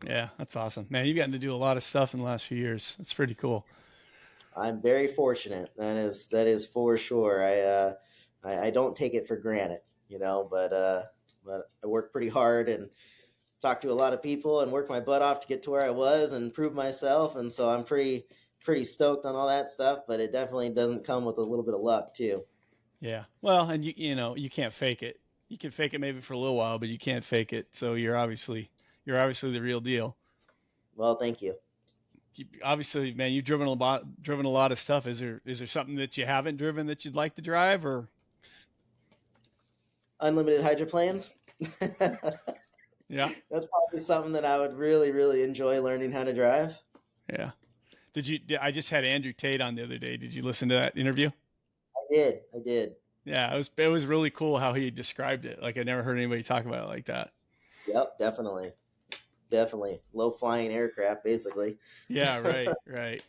Yeah, that's awesome, man. You've gotten to do a lot of stuff in the last few years. It's pretty cool. I'm very fortunate. That is for sure. I don't take it for granted, but I work pretty hard and talk to a lot of people and work my butt off to get to where I was and prove myself. And so I'm pretty stoked on all that stuff, but it definitely doesn't come with a little bit of luck too. Yeah. Well, and you can't fake it. You can fake it maybe for a little while, but you can't fake it. So you're obviously the real deal. Well, thank you. Obviously, man, you've driven a lot of stuff. Is there something that you haven't driven that you'd like to drive, or unlimited hydroplanes? Yeah, that's probably something that I would really, really enjoy learning how to drive. Yeah. I just had Andrew Tate on the other day. Did you listen to that interview? I did. Yeah, it was really cool how he described it. Like I never heard anybody talk about it like that. Yep, definitely. Low flying aircraft, basically. Yeah, right.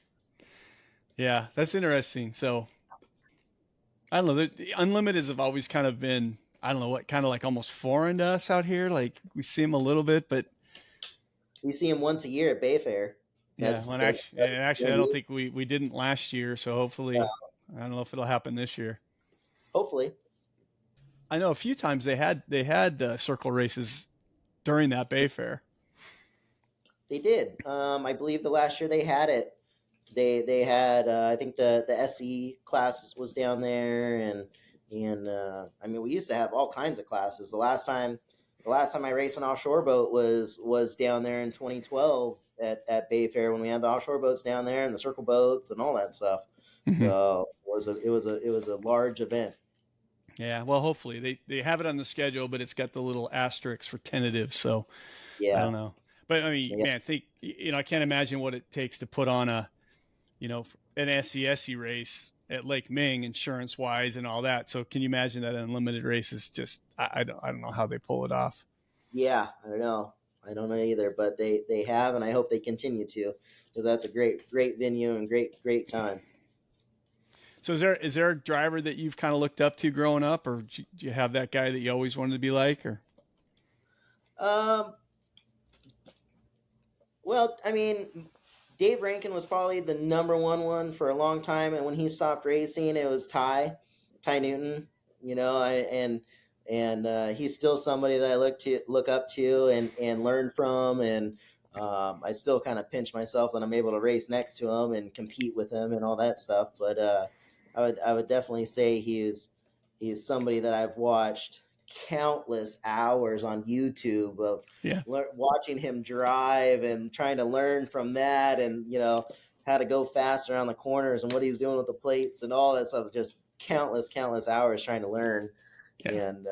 Yeah, that's interesting. So I don't know. The unlimiteds have always kind of been, I don't know what, kind of like almost foreign to us out here. Like we see them a little bit, but we see them once a year at Bay Fair. Actually, I don't think we didn't last year. So hopefully, I don't know if it'll happen this year. Hopefully. I know a few times they had circle races during that Bay Fair. They did. I believe the last year they had it. They had I think the SE class was down there, and I mean we used to have all kinds of classes. The last time I raced an offshore boat was down there in 2012 at Bay Fair when we had the offshore boats down there and the circle boats and all that stuff. Mm-hmm. So it was a large event. Yeah, well, hopefully they have it on the schedule, but it's got the little asterisks for tentative. So yeah, I don't know. But I mean, man, I can't imagine what it takes to put on an SCSE race at Lake Ming, insurance wise and all that. So can you imagine that unlimited race is just, I don't know how they pull it off. Yeah, I don't know either, but they have, and I hope they continue to, because that's a great venue and great time. So is there a driver that you've kind of looked up to growing up, or do you have that guy that you always wanted to be like, or? Um, well, I mean, Dave Rankin was probably the number one for a long time, and when he stopped racing, it was Ty Newton. You know, and he's still somebody that I look up to and learn from, and I still kind of pinch myself that I'm able to race next to him and compete with him and all that stuff. But I would definitely say he's somebody that I've watched countless hours on YouTube of Yeah. watching him drive and trying to learn from that, and how to go fast around the corners and what he's doing with the plates and all that stuff. Just countless hours trying to learn. Yeah. And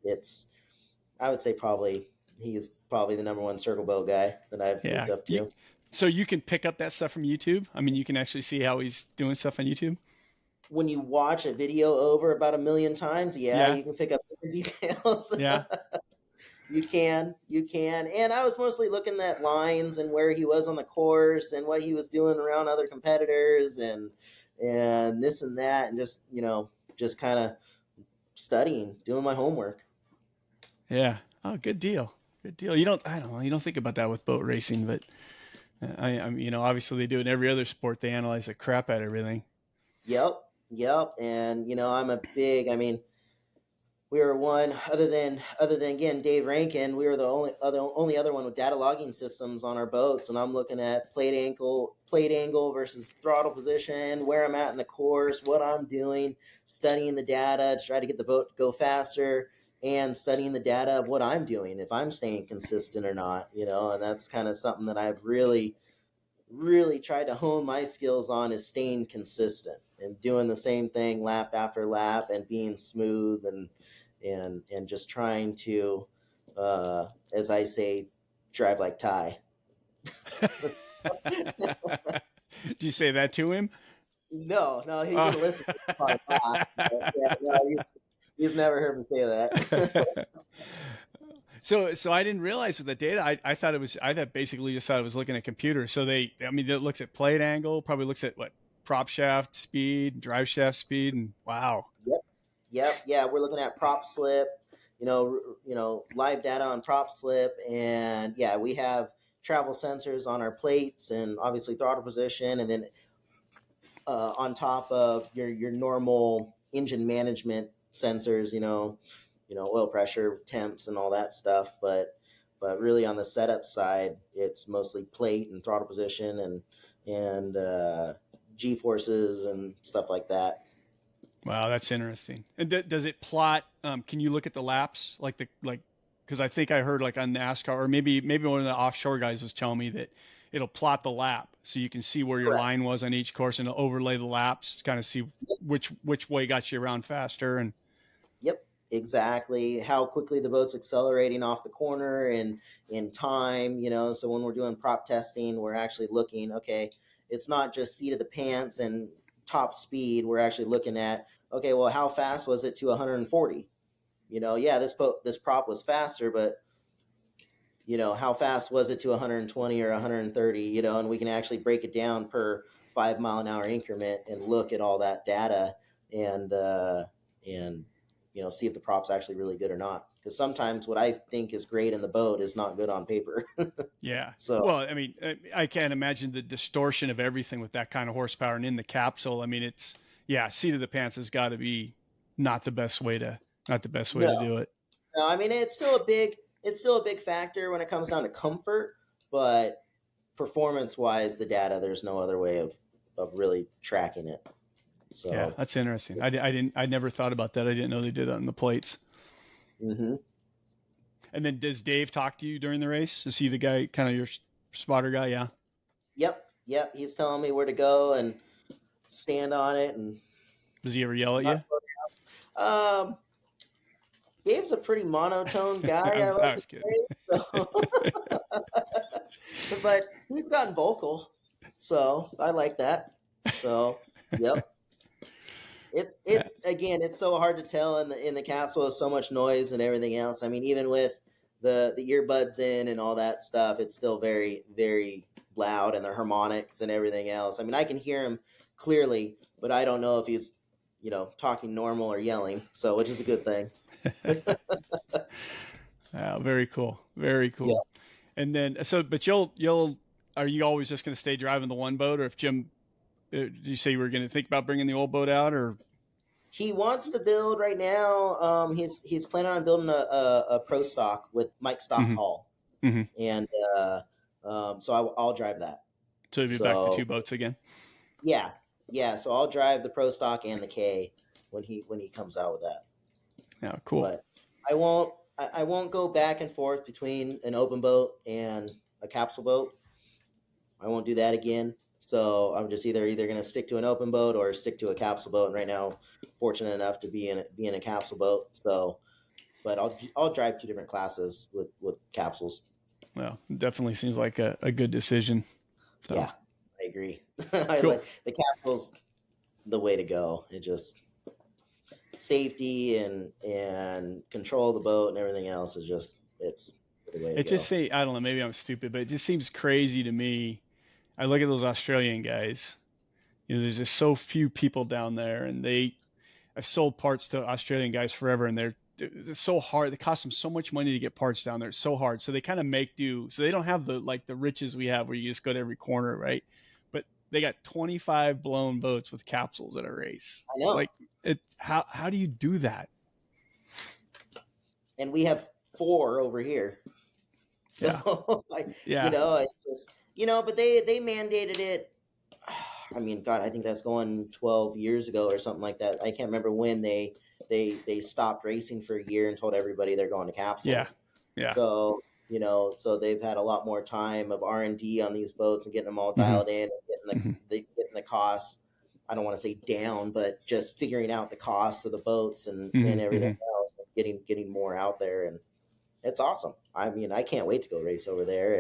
it's, I would say he's probably the number one circle boat guy that I've Yeah. looked up to. So you can pick up that stuff from YouTube? I mean, you can actually see how he's doing stuff on YouTube? When you watch a video over about 1,000,000 times, Yeah. you can pick up the details. Yeah. You can. And I was mostly looking at lines and where he was on the course and what he was doing around other competitors and this and that, and just kind of studying, doing my homework. Yeah. Oh, good deal. Good deal. I don't know. You don't think about that with boat racing, but I mean, obviously they do it in every other sport. They analyze the crap out of everything. Yep. And we were one other than again Dave Rankin. We were the only other one with data logging systems on our boats, and I'm looking at plate angle versus throttle position, where I'm at in the course, what I'm doing, studying the data to try to get the boat to go faster, and studying the data of what I'm doing, if I'm staying consistent or not. And that's kind of something that I've really tried to hone my skills on, is staying consistent and doing the same thing lap after lap and being smooth and just trying to, as I say, drive like Ty. Do you say that to him? No, he's gonna listen to the podcast. He's never heard me say that. So I didn't realize with the data, I thought basically just thought it was looking at computers. So it looks at plate angle, probably looks at what, prop shaft speed, drive shaft speed, and wow. Yep. Yeah, we're looking at prop slip, live data on prop slip, and yeah, we have travel sensors on our plates and obviously throttle position, and then on top of your normal engine management sensors, oil pressure, temps, and all that stuff. But really on the setup side, it's mostly plate and throttle position and G forces and stuff like that. Wow, that's interesting. And does it plot? Can you look at the laps because I think I heard like on NASCAR, or maybe one of the offshore guys was telling me that it'll plot the lap so you can see where your Correct. line was on each course, and it'll overlay the laps to kind of see which way got you around faster. And yep, exactly. How quickly the boat's accelerating off the corner and in time, so when we're doing prop testing, we're actually looking, okay, it's not just seat of the pants and top speed. We're actually looking at, okay, well, how fast was it to 140? This prop was faster, but how fast was it to 120 or 130, and we can actually break it down per 5 mile an hour increment and look at all that data and see if the prop's actually really good or not. Because sometimes what I think is great in the boat is not good on paper. yeah. So, well, I mean, I can't imagine the distortion of everything with that kind of horsepower and in the capsule. I mean, seat of the pants has got to be not the best way to do it. No, I mean, it's still a big factor when it comes down to comfort, but performance wise, the data, there's no other way of really tracking it. So yeah, that's interesting. I never thought about that. I didn't know they did that on the plates. Mm-hmm. And then does Dave talk to you during the race? Is he the guy, kind of your spotter guy? Yeah. Yep. He's telling me where to go and stand on it. And does he ever yell at you? Dave's a pretty monotone guy. I was kidding. But he's gotten vocal, so I like that. So, yep. It's again, it's so hard to tell in the capsule with so much noise and everything else. I mean, even with the earbuds in and all that stuff, it's still very, very loud, and the harmonics and everything else. I mean, I can hear him clearly, but I don't know if he's, talking normal or yelling. So, which is a good thing. Very cool. Very Yeah. cool. And then, but are you always just going to stay driving the one boat, or if Jim, did you say you were going to think about bringing the old boat out, or? He wants to build right now. He's planning on building a pro stock with Mike Stock Mm-hmm. Hall, Mm-hmm. and so I'll drive that. So you'll be back to two boats again. Yeah, yeah. So I'll drive the pro stock and the K when he comes out with that. Yeah, cool. But I won't go back and forth between an open boat and a capsule boat. I won't do that again. So I'm just either going to stick to an open boat or stick to a capsule boat. And right now, fortunate enough to be in a capsule boat. So, but I'll drive two different classes with capsules. Well, definitely seems like a good decision. So. Yeah, I agree. I Cool. like the capsule's the way to go. It just safety and control of the boat and everything else is just it's the way to go. I don't know, maybe I'm stupid, but it just seems crazy to me. I look at those Australian guys. There's just so few people down there, and I've sold parts to Australian guys forever, and they're so hard. It costs them so much money to get parts down there. It's so hard. So they kind of make do. So they don't have the riches we have where you just go to every corner, right? But they got 25 blown boats with capsules at a race. I know. It's how do you do that? And we have 4 over here. So it's just but they mandated it. I mean, God, I think that's going 12 years ago or something like that. I can't remember when they stopped racing for a year and told everybody they're going to capsules. Yeah. So so they've had a lot more time of R&D on these boats and getting them all dialed in and getting the costs. I don't want to say down, but just figuring out the costs of the boats and everything else, getting more out there, and it's awesome. I mean, I can't wait to go race over there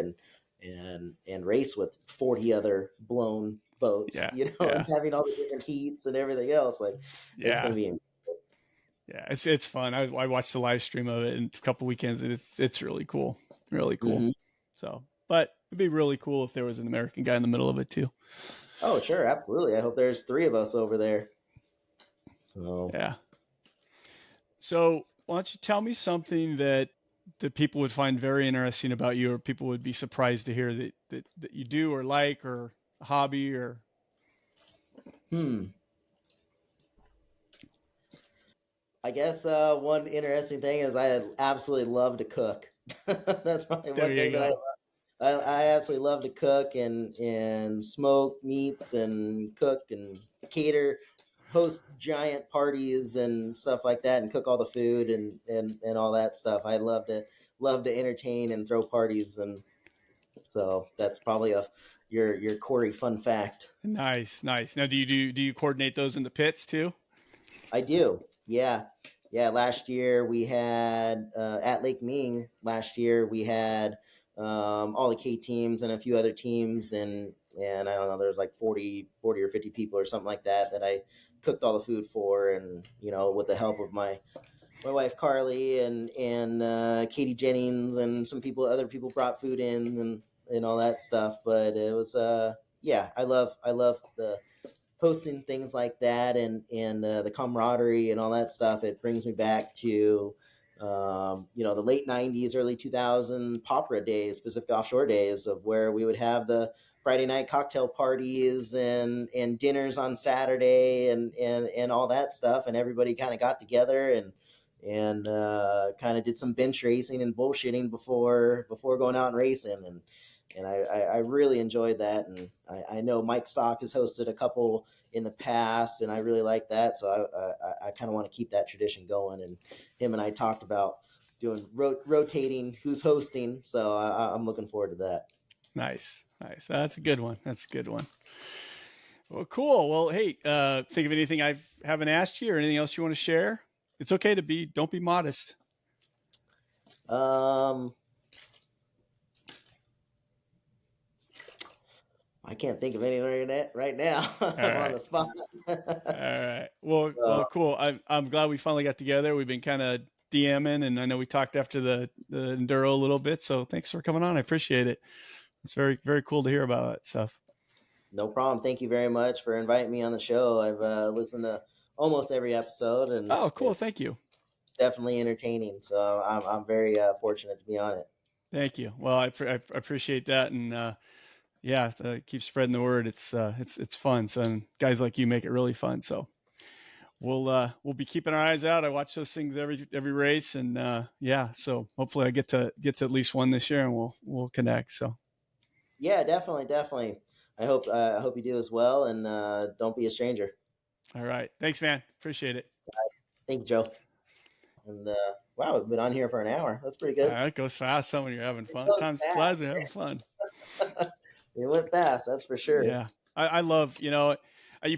and race with 40 other blown boats, and having all the different heats and everything else. It's going to be. Yeah, it's fun. I watched the live stream of it in a couple weekends, and it's really cool, really cool. Mm-hmm. So, but it'd be really cool if there was an American guy in the middle of it too. Oh, sure, absolutely. I hope there's 3 of us over there. So yeah. So why don't you tell me something that people would find very interesting about you, or people would be surprised to hear that you do or like, or a hobby, or. I guess one interesting thing is I absolutely love to cook. That's probably one thing that I absolutely love to cook and smoke meats and cook and cater, host giant parties and stuff like that, and cook all the food and all that stuff. I love to entertain and throw parties, and so that's probably your Cory fun fact. Nice. Now, do you coordinate those in the pits too? I do. Yeah. Last year we had at Lake Ming. Last year we had all the K teams and a few other teams, and I don't know. There's like 40 or 50 people or something like that I cooked all the food for, and with the help of my wife Carly and Katie Jennings and other people brought food in and all that stuff. But it was I love the hosting things like that and the camaraderie and all that stuff. It brings me back to the late 90s, early 2000 POPRA days, Pacific Offshore days, of where we would have the Friday night cocktail parties and dinners on Saturday and all that stuff, and everybody kind of got together and kind of did some bench racing and bullshitting before going out and racing, and I really enjoyed that. And I know Mike Stock has hosted a couple in the past, and I really like that. So I kind of want to keep that tradition going. And him and I talked about doing rotating who's hosting. So I'm looking forward to that. Nice. That's a good one. Well, cool. Well, hey, think of anything I haven't asked you or anything else you want to share? It's okay to don't be modest. I can't think of anything right now. I'm on the spot. All right. Well, cool. I'm glad we finally got together. We've been kind of DMing, and I know we talked after the Enduro a little bit. So thanks for coming on. I appreciate it. It's very, very cool to hear about that stuff. No problem. Thank you very much for inviting me on the show. I've listened to almost every episode. And oh, cool. Thank you. definitely entertaining. So I'm very fortunate to be on it. Thank you. Well, I appreciate that. And, yeah, keep spreading the word. It's fun. So and guys like you make it really fun. So we'll be keeping our eyes out. I watch those things every race, and yeah. So hopefully I get to at least one this year, and we'll connect. So yeah, definitely. I hope you do as well, and don't be a stranger. All right, thanks, man. Appreciate it. Thank you, Joe. And wow, we've been on here for an hour. That's pretty good. It goes fast when you're having fun. Time flies when you're having fun. It went fast, that's for sure. Yeah, I love, you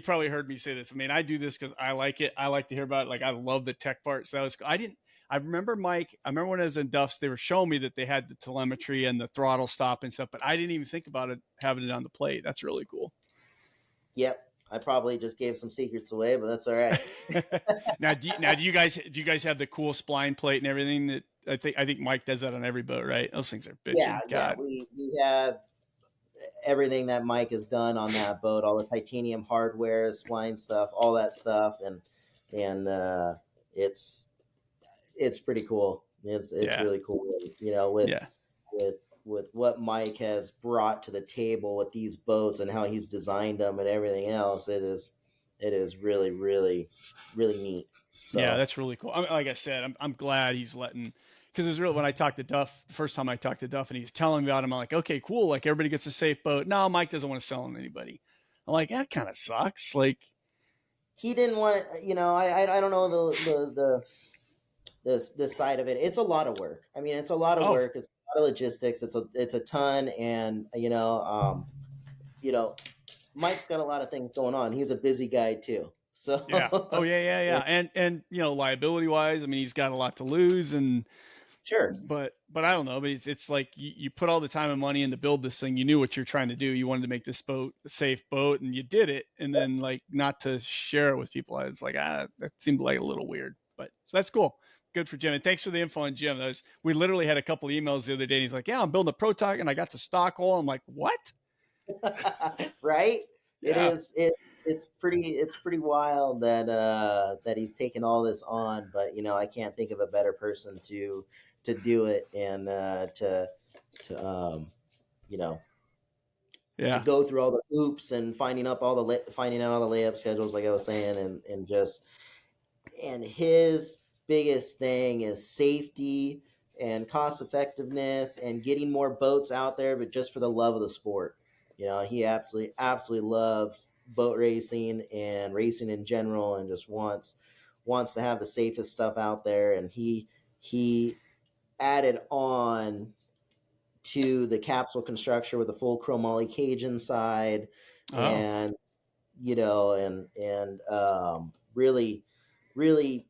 probably heard me say this. I mean, I do this because I like it. I like to hear about it. Like, I love the tech part. So I remember Mike, when I was in Duff's, they were showing me that they had the telemetry and the throttle stop and stuff, but I didn't even think about it, having it on the plate. That's really cool. Yep. I probably just gave some secrets away, but that's all right. Now, do you guys have the cool spline plate and everything that I think Mike does that on every boat, right? Those things are bitching. Yeah, God. Yeah. We have everything that Mike has done on that boat, all the titanium hardware, spline stuff, all that stuff, and it's pretty cool. It's really cool, with what Mike has brought to the table with these boats and how he's designed them and everything else. It is really, really, really neat. So, yeah, that's really cool. Like I said, I'm glad he's letting, because it was really, when I talked to Duff, the first time I talked to Duff and he was telling me about him, I'm like, okay, cool. Like, everybody gets a safe boat. No, Mike doesn't want to sell them to anybody. I'm like, that kind of sucks. Like, he didn't want to, I don't know this side of it. It's a lot of work. I mean, it's a lot of work. It's a lot of logistics. It's a ton. And, Mike's got a lot of things going on. He's a busy guy too. So yeah. Oh yeah. And liability wise, I mean, he's got a lot to lose, and sure. But I don't know. But it's like you put all the time and money in to build this thing. You knew what you're trying to do. You wanted to make this boat a safe boat, and you did it. And then not to share it with people, I was like, that seemed like a little weird. But so that's cool. Good for Jim. And thanks for the info on Jim. We literally had a couple of emails the other day. And he's like, yeah, I'm building a Protoc and I got the stock hole. I'm like, what? Right. Yeah. It's pretty wild that he's taken all this on, but I can't think of a better person to do it and to go through all the hoops and finding out all the layup schedules, like I was saying, and his biggest thing is safety and cost effectiveness and getting more boats out there, but just for the love of the sport. He absolutely loves boat racing and racing in general, and just wants to have the safest stuff out there. And he added on to the capsule construction with a full chromoly cage inside, and really, really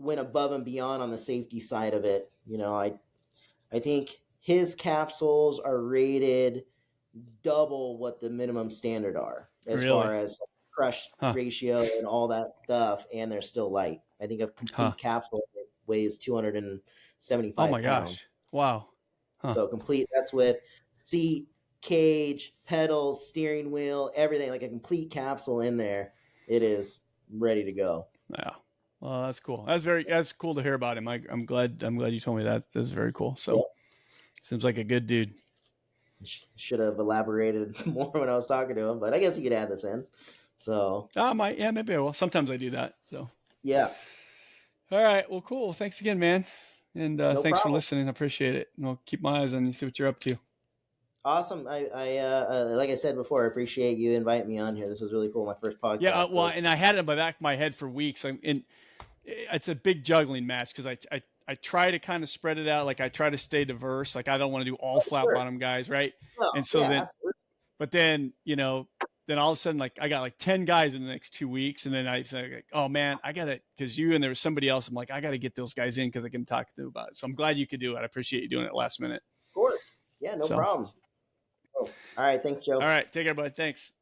went above and beyond on the safety side of it. I think his capsules are rated double what the minimum standard are as far as crush ratio and all that stuff, and they're still light. I think a complete capsule weighs 275 pounds. Oh my pounds. gosh. Wow. So complete, that's with seat, cage, pedals, steering wheel, everything, like a complete capsule in there. It is ready to go. Yeah. Well, that's cool. That's cool to hear about him. I'm glad you told me that. That's very cool. So seems like a good dude. Should have elaborated more when I was talking to him, but I guess you could add this in. So maybe I will. Sometimes I do that. So yeah. All right. Well, cool. Thanks again, man. And thanks for listening. I appreciate it. And I'll keep my eyes on you, see what you're up to. Awesome. I like I said before, I appreciate you inviting me on here. This is really cool. My first podcast. Yeah. And I had it in the back of my head for weeks. It's a big juggling match because I try to kind of spread it out. Like, I try to stay diverse. Like, I don't want to do all flat bottom guys. Right. No, and so absolutely. But then, then all of a sudden, like, I got like 10 guys in the next 2 weeks. And then I said, like, oh man, I got to, because you and there was somebody else. I'm like, I got to get those guys in because I can talk to them about it. So I'm glad you could do it. I appreciate you doing it last minute. Of course. Yeah, no problem. Oh, all right. Thanks, Joe. All right. Take care, bud. Thanks.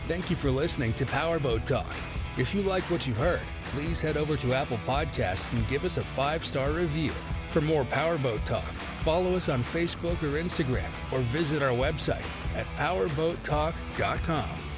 Thank you for listening to Powerboat Talk. If you like what you've heard, please head over to Apple Podcasts and give us a 5-star review. For more Powerboat Talk, follow us on Facebook or Instagram, or visit our website at powerboattalk.com.